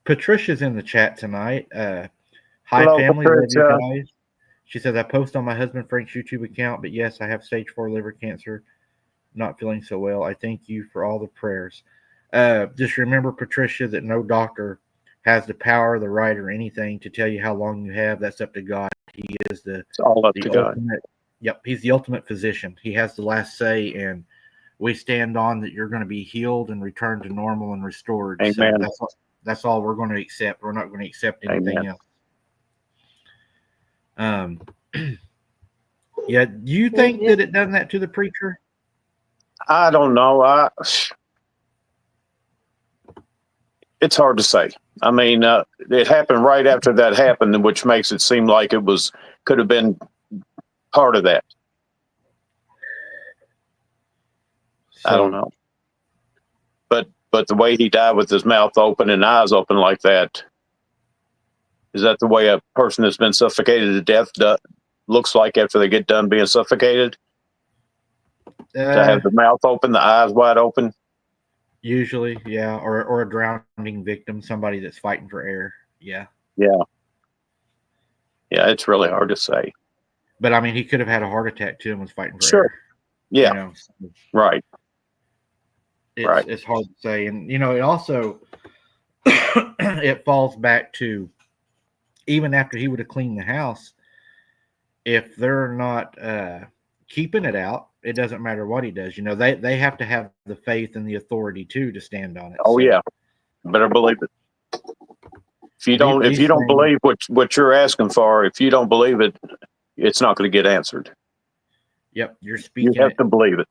Patricia's in the chat tonight. Hi, hello, family. Patricia. Love you guys. She says, I post on my husband Frank's YouTube account, but yes, I have stage 4 liver cancer. Not feeling so well. I thank you for all the prayers. Just remember, Patricia, that no doctor has the power, the right, or anything to tell you how long you have. That's up to God. He is it's all up to God. Yep, he's the ultimate physician. He has the last say, and we stand on that you're going to be healed and returned to normal and restored. Amen. So that's all we're going to accept. We're not going to accept anything else. Yeah, do you think that it done that to the preacher? I don't know. It's hard to say. I mean, it happened right after that happened, which makes it seem like it could have been part of that. I don't know. But the way he died with his mouth open and eyes open like that, is that the way a person that's been suffocated to death looks like after they get done being suffocated? To have the mouth open, the eyes wide open? Usually, yeah. Or a drowning victim, somebody that's fighting for air. Yeah. Yeah. Yeah, it's really hard to say. But, I mean, he could have had a heart attack, too, and was fighting for air. Yeah. Right. It's hard to say. And, it also it falls back to, even after he would have cleaned the house, if they're not keeping it out, it doesn't matter what he does. They have to have the faith and the authority too to stand on it. Oh, yeah. Better believe it. If you don't believe what you're asking for, if you don't believe it, it's not going to get answered. Yep, you're speaking. You have to believe it.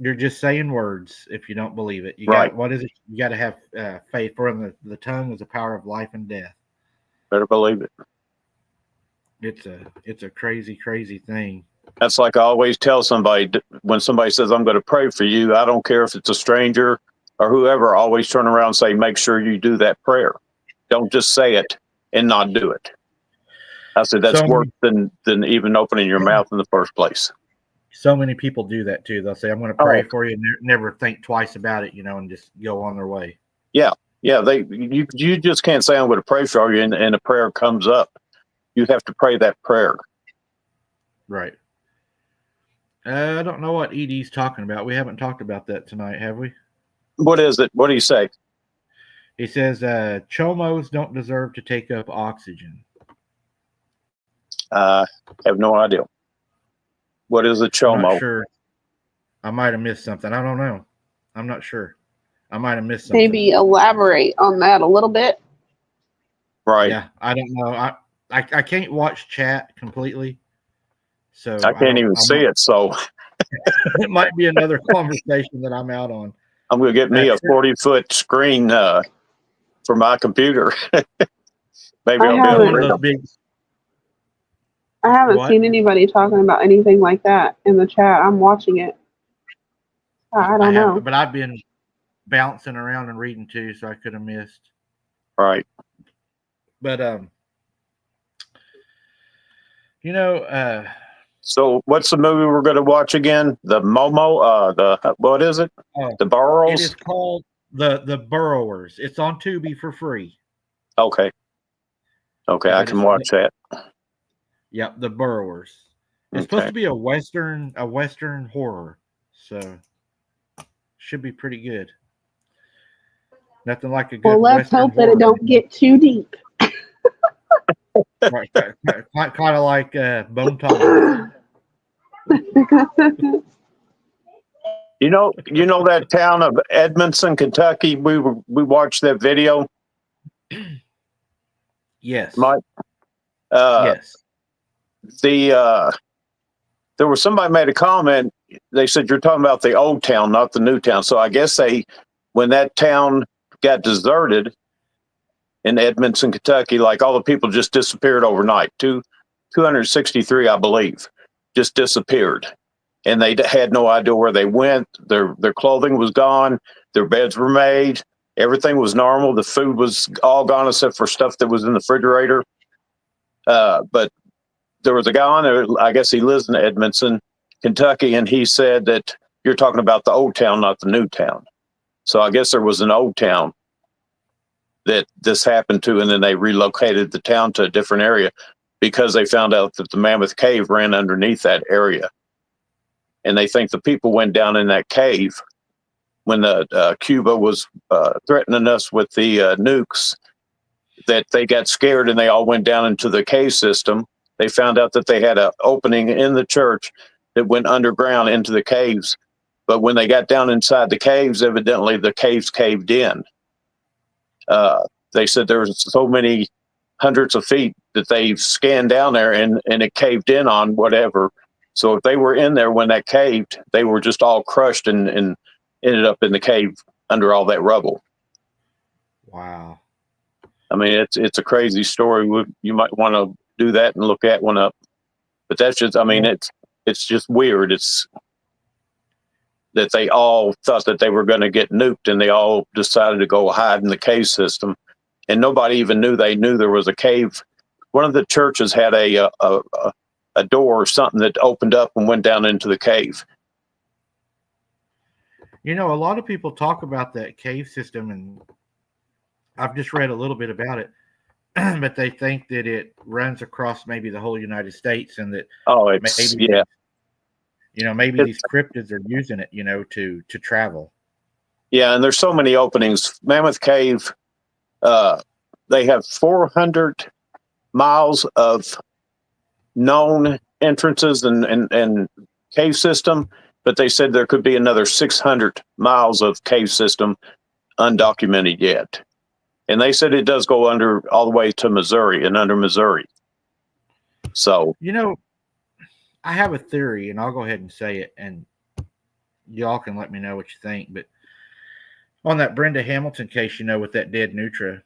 You're just saying words if you don't believe it. What is it? You got to have faith. For the tongue is the power of life and death. Better believe it. It's a crazy, crazy thing. That's like I always tell somebody, when somebody says, I'm going to pray for you, I don't care if it's a stranger or whoever, I always turn around and say, make sure you do that prayer. Don't just say it and not do it. I said, that's worse than even opening your mouth in the first place. So many people do that too. They'll say, I'm going to pray for you, and never think twice about it, and just go on their way. Yeah. Yeah. You just can't say, I'm going to pray for you, and a prayer comes up. You have to pray that prayer. Right. I don't know what ED's talking about. We haven't talked about that tonight, have we? What is it? What do you say? He says, chomos don't deserve to take up oxygen. I have no idea. What is a I'm not chomo? sure. I might have missed something. I don't know. I'm not sure. I might have missed something. Maybe elaborate on that a little bit. Right. Yeah, I don't know. I can't watch chat completely, so I can't even see it. So it might be another conversation that I'm out on. I'm going to get me a 40-foot screen for my computer. Maybe I I'll be able haven't- to One of read those them. big. I haven't What? seen anybody talking about anything like that in the chat. I'm watching it. I don't know. But I've been bouncing around and reading too, so I could have missed. Right. But you know, So what's the movie we're going to watch again? The Momo. What is it? oh, The it Burrows. is called the Burrowers. It's on Tubi for free. Okay. Okay, Yeah, I can watch that. Yep, the Burrowers. It's supposed Okay. to be a western horror, so should be pretty good. Nothing like a good Well, let's western hope that horror. it don't get too deep. Right, kind of like Bone Tomahawk. You know that town of Edmondson, Kentucky. We watched that video, Yes. Mike. Yes. There was somebody made a comment. They said you're talking about the old town, not the new town. So I guess when that town got deserted in Edmondson, Kentucky, like all the people just disappeared overnight. 263, I believe, just disappeared. And they had no idea where they went. Their clothing was gone. Their beds were made. Everything was normal. The food was all gone except for stuff that was in the refrigerator. But there was a guy on there, I guess he lives in Edmondson, Kentucky, and he said that you're talking about the old town, not the new town. So I guess there was an old town that this happened to, and then they relocated the town to a different area because they found out that the Mammoth Cave ran underneath that area. And they think the people went down in that cave when Cuba was threatening us with the nukes, that they got scared and they all went down into the cave system. They found out that they had an opening in the church that went underground into the caves. But when they got down inside the caves, evidently the caves caved in. They said there was so many hundreds of feet that they scanned down there and it caved in on whatever. So if they were in there when that caved, they were just all crushed and ended up in the cave under all that rubble. Wow. I mean, it's a crazy story. You might want to do that and look that one up. But that's just, I mean, it's just weird. It's that they all thought that they were going to get nuked and they all decided to go hide in the cave system. And nobody even knew there was a cave. One of the churches had a door or something that opened up and went down into the cave. You know, a lot of people talk about that cave system, and I've just read a little bit about it, but they think that it runs across maybe the whole United States, and that maybe these cryptids are using it, to travel. Yeah, and there's so many openings. Mammoth Cave, they have 400 miles of known entrances and cave system, but they said there could be another 600 miles of cave system undocumented yet. And they said it does go under all the way to Missouri and under Missouri. So, I have a theory, and I'll go ahead and say it, and y'all can let me know what you think. But on that Brenda Hamilton case, with that dead Nutra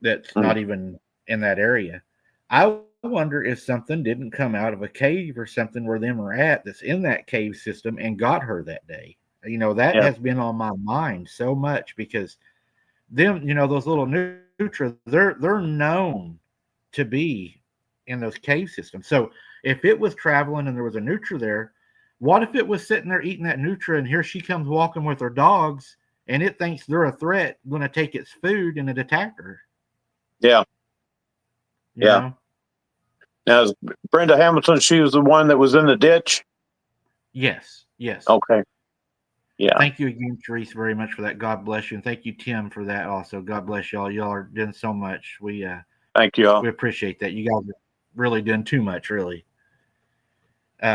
that's not even in that area, I wonder if something didn't come out of a cave or something where them are at that's in that cave system and got her that day. That has been on my mind so much because them, those little Nutra, they're known to be in those cave systems. So if it was traveling and there was a Nutra there, what if it was sitting there eating that Nutra and here she comes walking with her dogs and it thinks they're a threat, going to take its food, and it attacked her? Yeah. You know? Now, is Brenda Hamilton, she was the one that was in the ditch? Yes. Yes. Okay. Yeah. Thank you again, Therese, very much for that. God bless you. And thank you, Tim, for that also. God bless y'all. Y'all are doing so much. Thank you all. We appreciate that. You guys really doing too much, really.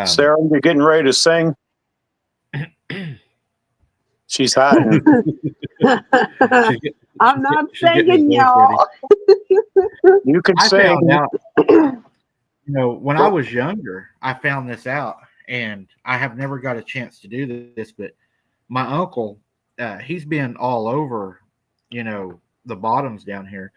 Sarah, you're getting ready to sing. She's hiding. I'm not she's getting her singing, voice ready. y'all. You can I sing. found out, when I was younger, I found this out, and I have never got a chance to do this, but my uncle, he's been all over, the bottoms down here.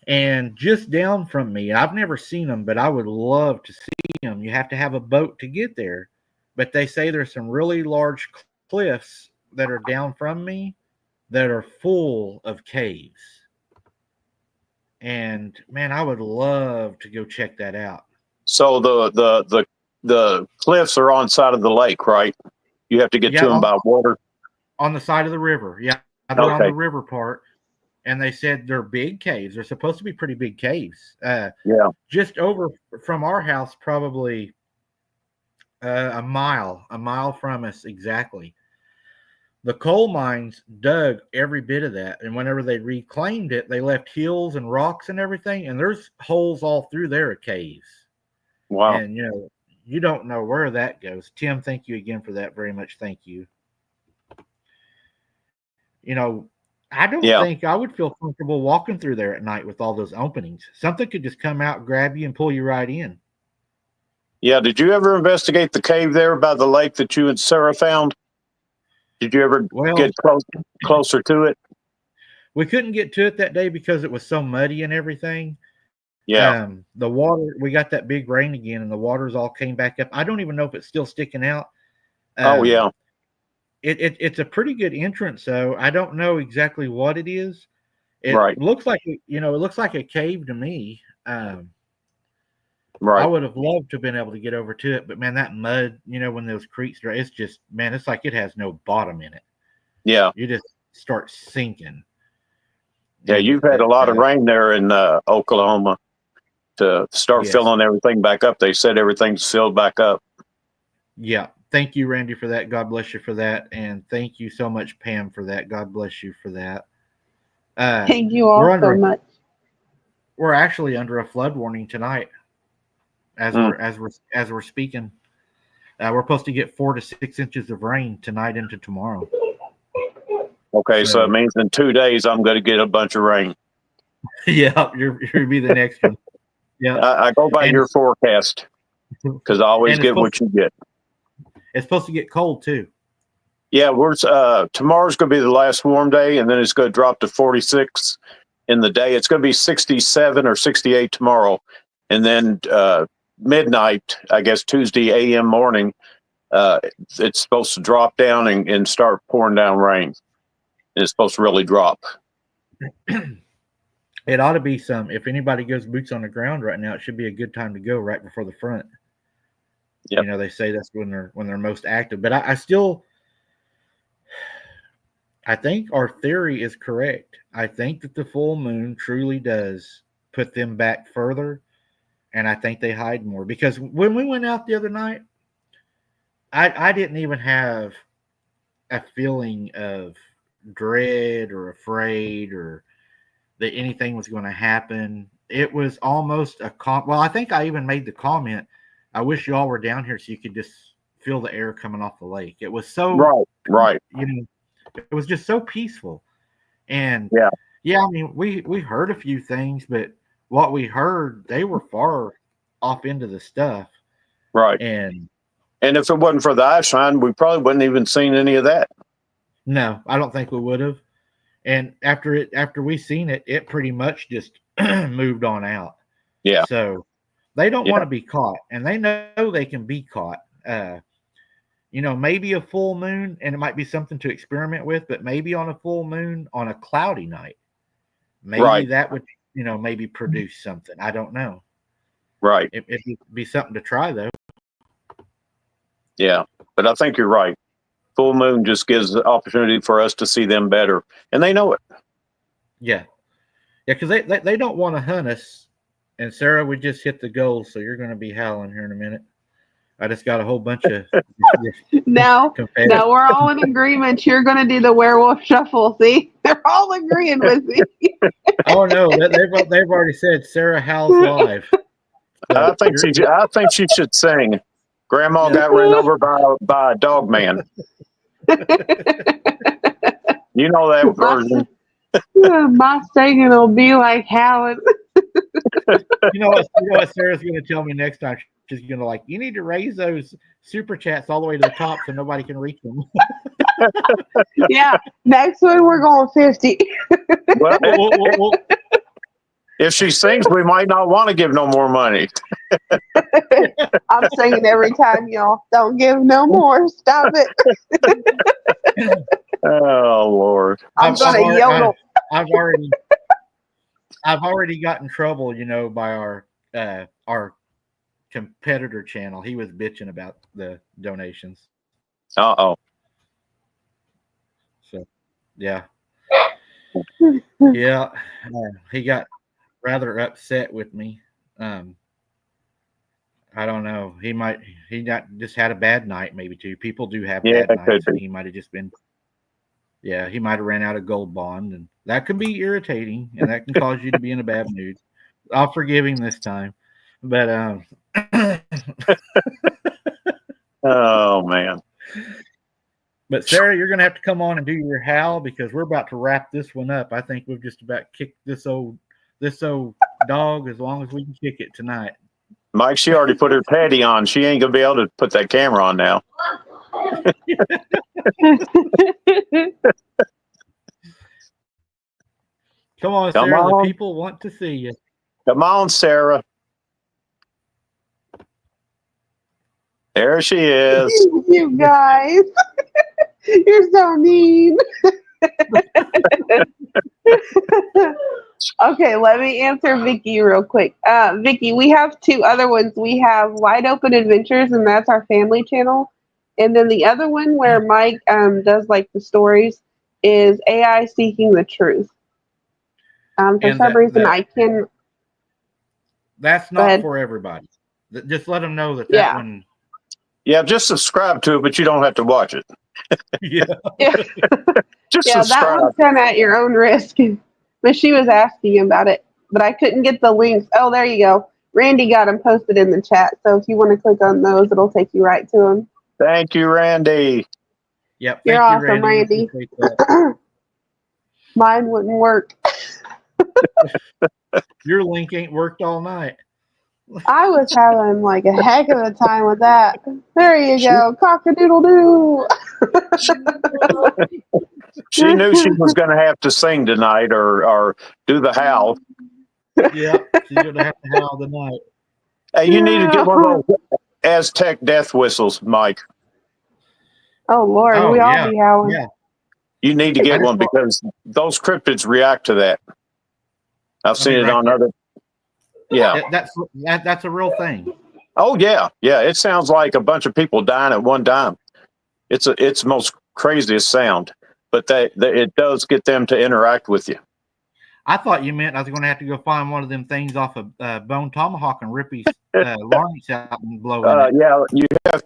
And just down from me, I've never seen them, but I would love to see them. You have to have a boat to get there. But they say there's some really large cliffs that are down from me that are full of caves. And man, I would love to go check that out. So the cliffs are on side of the lake, right? You have to get to them by water. On the side of the river. Yeah, they're on the river part. And they said they're big caves. They're supposed to be pretty big caves. Yeah. Just over from our house, probably a mile from us exactly. The coal mines dug every bit of that, and whenever they reclaimed it, they left hills and rocks and everything, and there's holes all through there of caves. Wow. And you don't know where that goes. Tim, thank you again for that very much. Thank you. I don't think I would feel comfortable walking through there at night with all those openings. Something could just come out, grab you, and pull you right in. Yeah. Did you ever investigate the cave there by the lake that you and Sarah found? Did you ever get closer to it? We couldn't get to it that day because it was so muddy and everything. Yeah. The water, we got that big rain again, and the waters all came back up. I don't even know if it's still sticking out. Oh, yeah. It's a pretty good entrance, though. I don't know exactly what it is. It looks like it looks like a cave to me. Right. I would have loved to have been able to get over to it, but man, that mud, when those creeks are, it's just, man, it's like it has no bottom in it. Yeah. You just start sinking. Yeah, you've had a lot of rain there in Oklahoma to start filling everything back up. They said everything's filled back up. Yeah. Thank you, Randy, for that. God bless you for that. And thank you so much, Pam, for that. God bless you for that. Thank you all so much. We're actually under a flood warning tonight as we're speaking. We're supposed to get 4 to 6 inches of rain tonight into tomorrow. Okay, so it means in 2 days I'm going to get a bunch of rain. Yeah, you'll be the next one. Yeah, I go by your forecast because I always get what you get. It's supposed to get cold too. Yeah, tomorrow's going to be the last warm day, and then it's going to drop to 46 in the day. It's going to be 67 or 68 tomorrow, and then midnight, I guess Tuesday a.m. morning, it's supposed to drop down and start pouring down rain. And it's supposed to really drop. It ought to be if anybody goes boots on the ground right now, it should be a good time to go right before the front. Yep. They say that's when they're most active. But I think our theory is correct. I think that the full moon truly does put them back further, and I think they hide more. Because when we went out the other night, I didn't even have a feeling of dread or afraid or that anything was going to happen. It was almost well, I think I even made the comment, I wish y'all were down here so you could just feel the air coming off the lake. It was so right. It was just so peaceful. And I mean, we heard a few things, but what we heard, they were far off into the stuff. Right. And if it wasn't for the eye shine, we probably wouldn't even seen any of that. No, I don't think we would have. And after we seen it, it pretty much just moved on out. Yeah. So they don't want to be caught, and they know they can be caught. Maybe a full moon, and it might be something to experiment with, but maybe on a full moon on a cloudy night, maybe that would, maybe produce something. I don't know. Right. It'd be something to try, though. Yeah, but I think you're right. Full moon just gives the opportunity for us to see them better, and they know it. Yeah, because they don't want to hunt us. And Sarah, we just hit the goal, so you're going to be howling here in a minute. I just got a whole bunch of now we're all in agreement. You're going to do the werewolf shuffle. See, they're all agreeing with me. Oh no, they've already said Sarah howls live. I think she should sing. Grandma got ran over by a dog man. You know that version. My singing will be like Howard. You know what Sarah's going to tell me next time? She's going to like, you need to raise those super chats all the way to the top so nobody can reach them. Yeah, next one we're going 50. Well, if she sings, we might not want to give no more money. I'm singing every time, y'all. Don't give no more. Stop it. Oh Lord! I'm gonna yodel. I've already got in trouble, by our competitor channel. He was bitching about the donations. Oh. So, yeah. Yeah. He got rather upset with me. I don't know. He just had a bad night, maybe too. People do have bad nights, and he might have just been. Yeah, he might have ran out of gold bond, and that could be irritating, and that can cause you to be in a bad mood. I'll forgive him this time, but Oh man. But Sarah, you're gonna have to come on and do your howl because we're about to wrap this one up. I think we've just about kicked this old dog as long as we can kick it tonight. Mike, she already put her patty on. She ain't gonna be able to put that camera on now. Come on, Sarah. The people want to see you. Come on, Sarah. There she is. You guys. You're so mean. Okay, let me answer Vicky real quick. Vicky, we have two other ones. We have Wide Open Adventures, and that's our family channel. And then the other one where Mike does like the stories is AI Seeking the Truth. For some reason, I can. That's not for everybody. Just let them know that one. Yeah, just subscribe to it, but you don't have to watch it. Yeah. Just subscribe. That one's kind of at your own risk. But she was asking about it, but I couldn't get the links. Oh, there you go. Randy got them posted in the chat. So if you want to click on those, it'll take you right to them. Thank you, Randy. Yep. You're awesome, Randy. Mine wouldn't work. Your link ain't worked all night. I was having like a heck of a time with that. There you go. Cock-a-doodle-doo. She knew she was going to have to sing tonight or do the howl. Yeah, she's going to have to howl tonight. Hey, you need to get one of those Aztec death whistles, Mike. Oh, Lord. We all be howling. Yeah. You need to get one because those cryptids react to that. I've seen it on other. Yeah. That's a real thing. Oh, yeah. Yeah. It sounds like a bunch of people dying at one time. It's the most craziest sound, but it does get them to interact with you. I thought you meant I was going to have to go find one of them things off of Bone Tomahawk and rip his larynx out and blow in it. Yeah, you have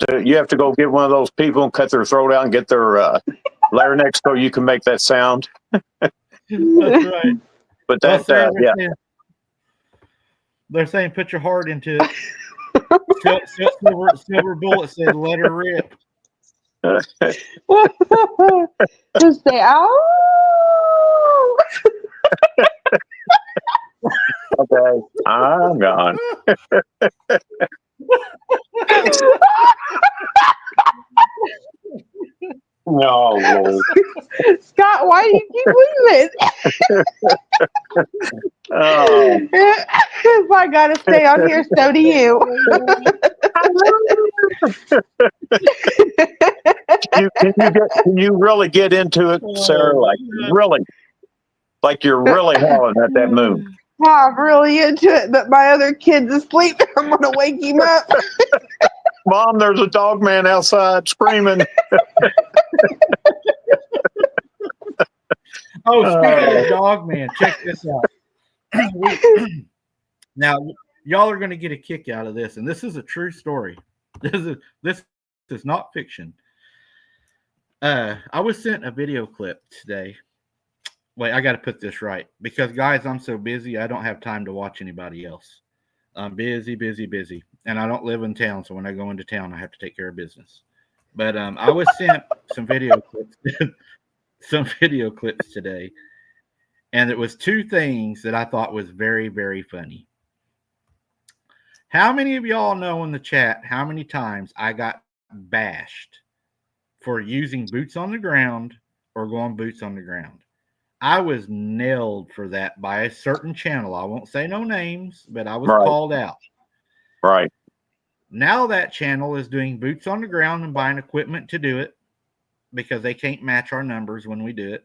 to go get one of those people and cut their throat out and get their larynx so you can make that sound. That's right. But that, they're saying put your heart into it. Silver Bullet said let her rip. Just say, ow. Okay, I'm gone. No, Lord. Scott, why do you keep leaving? Oh. If I gotta stay on here, so do you. Can you really get into it, Sarah? Like really, like you're really howling at that moon. I'm really into it, but my other kid's asleep. I'm gonna wake him up. Mom, there's a dog man outside screaming. Speaking of dog man, check this out. Now, y'all are going to get a kick out of this, and this is a true story. This is not fiction. I was sent a video clip today. Wait, I got to put this right because, guys, I'm so busy I don't have time to watch anybody else. I'm busy, busy, busy, and I don't live in town. So when I go into town, I have to take care of business. But I was sent some video clips, some video clips today, and it was two things that I thought was very, very funny. How many of y'all know in the chat how many times I got bashed for using boots on the ground or going boots on the ground? I was nailed for that by a certain channel. I won't say no names, but I was Right. called out. Right. Now that channel is doing boots on the ground and buying equipment to do it because they can't match our numbers when we do it.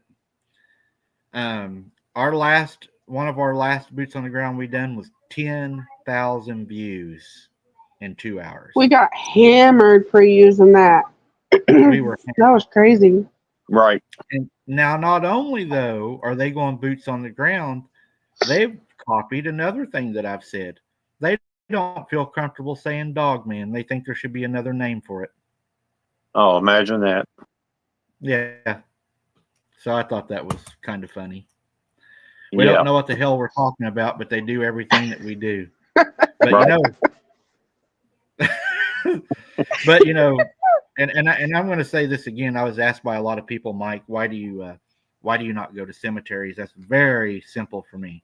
One of our last boots on the ground we done was 10,000 views in 2 hours. We got hammered for using that. We were That was crazy. Right. And now, not only though are they going boots on the ground, they've copied another thing that I've said. They don't feel comfortable saying dog man. They think there should be another name for it. Oh, imagine that. Yeah. So I thought that was kind of funny. We don't know what the hell we're talking about, but they do everything that we do. But Right. But and I'm going to say this again. I was asked by a lot of people, Mike, why do you not go to cemeteries? That's very simple for me.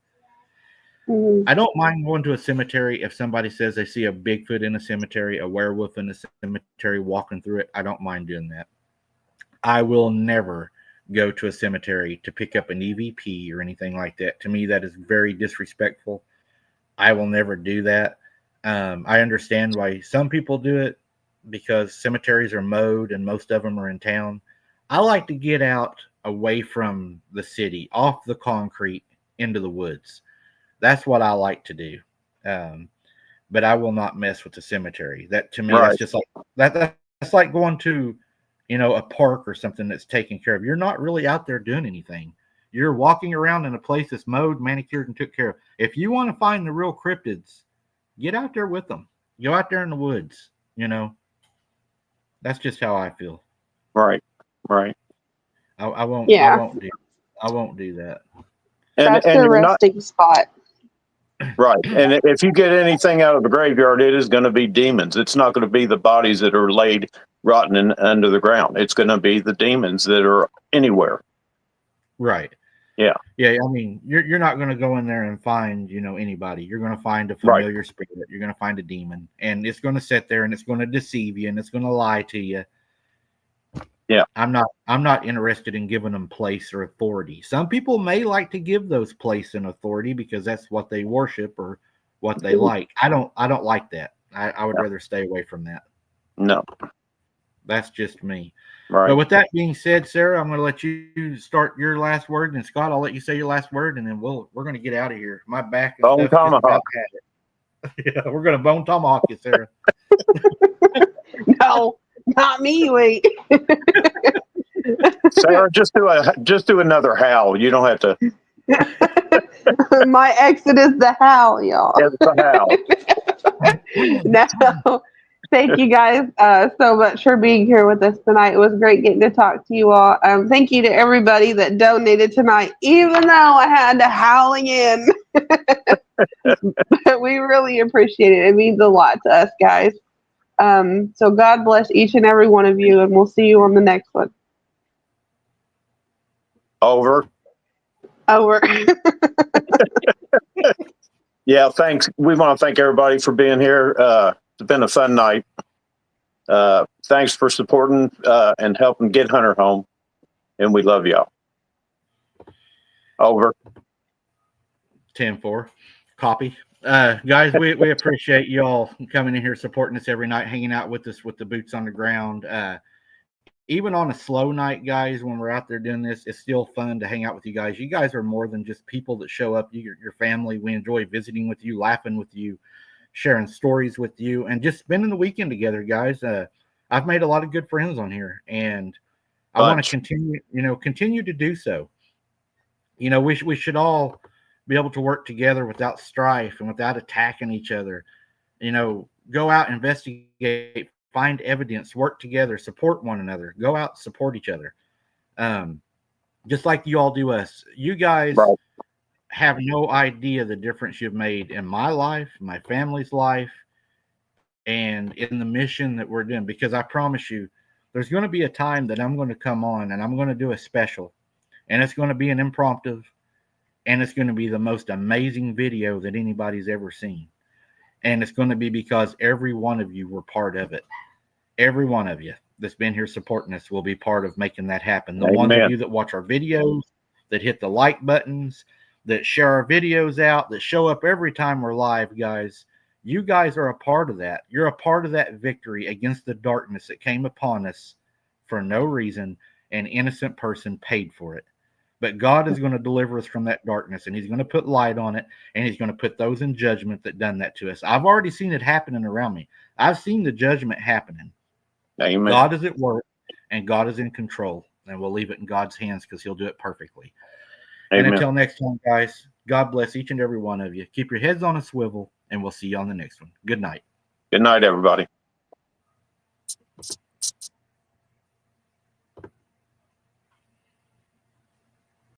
Mhm. I don't mind going to a cemetery if somebody says they see a Bigfoot in a cemetery, a werewolf in a cemetery, walking through it. I don't mind doing that. I will never go to a cemetery to pick up an EVP or anything like that. To me, that is very disrespectful. I will never do that. I understand why some people do it because cemeteries are mowed and most of them are in town. I like to get out away from the city, off the concrete, into the woods. That's what I like to do. But I will not mess with the cemetery. That to me, Right. that's just like that's like going to, a park or something that's taken care of. You're not really out there doing anything. You're walking around in a place that's mowed, manicured, and took care of. If you want to find the real cryptids, get out there with them. Go out there in the woods. That's just how I feel. Right. Right. I won't. Yeah. I won't do that. And That's and the you're not resting spot. right. And if you get anything out of the graveyard, it is going to be demons. It's not going to be the bodies that are laid rotten under the ground. It's going to be the demons that are anywhere. Right. Yeah. Yeah. I mean, you're not going to go in there and find anybody. You're going to find a Right. familiar spirit. You're going to find a demon, and it's going to sit there and it's going to deceive you and it's going to lie to you. Yeah. I'm not interested in giving them place or authority. Some people may like to give those place and authority because that's what they worship or what they like. I don't like that. I would rather stay away from that. No. That's just me. Right. But with that being said, Sarah, I'm going to let you start your last word, and Scott, I'll let you say your last word, and then we're going to get out of here. My back and Bone stuff just about tomahawk. had it. Yeah, we're going to bone tomahawk you, Sarah. No, not me. Wait. Sarah, just do another howl. You don't have to. My exit is the howl, y'all. It's a howl. No, thank you guys so much for being here with us tonight. It was great getting to talk to you all. Thank you to everybody that donated tonight, even though I had to howling in. But we really appreciate it. It means a lot to us, guys. So God bless each and every one of you, and we'll see you on the next one. Over. Yeah, thanks. We want to thank everybody for being here. It's been a fun night. Thanks for supporting and helping get Hunter home. And we love y'all. Over. 10-4. Copy. Guys, we appreciate you all coming in here, supporting us every night, hanging out with us with the boots on the ground. Even on a slow night, guys, when we're out there doing this, it's still fun to hang out with you guys. You guys are more than just people that show up. Your family. We enjoy visiting with you, laughing with you, sharing stories with you, and just spending the weekend together, guys. I've made a lot of good friends on here, and I want to continue to do so. We should all be able to work together without strife and without attacking each other. Go out, investigate, find evidence, work together, support one another, go out, support each other. Just like you all do us. You guys Right. have no idea the difference you've made in my life, my family's life, and in the mission that we're doing. Because I promise you, there's going to be a time that I'm going to come on and I'm going to do a special, and it's going to be an impromptu, and it's going to be the most amazing video that anybody's ever seen. And it's going to be because every one of you were part of it. Every one of you that's been here supporting us will be part of making that happen. The ones Amen. of you that watch our videos, that hit the like buttons, that share our videos out, that show up every time we're live, guys, you guys are a part of that. You're a part of that victory against the darkness that came upon us for no reason. An innocent person paid for it. But God is going to deliver us from that darkness, and he's going to put light on it, and he's going to put those in judgment that done that to us. I've already seen it happening around me. I've seen the judgment happening. Amen. God is at work, and God is in control, and we'll leave it in God's hands because he'll do it perfectly. Amen. And until next time, guys, God bless each and every one of you. Keep your heads on a swivel, and we'll see you on the next one. Good night. Good night, everybody.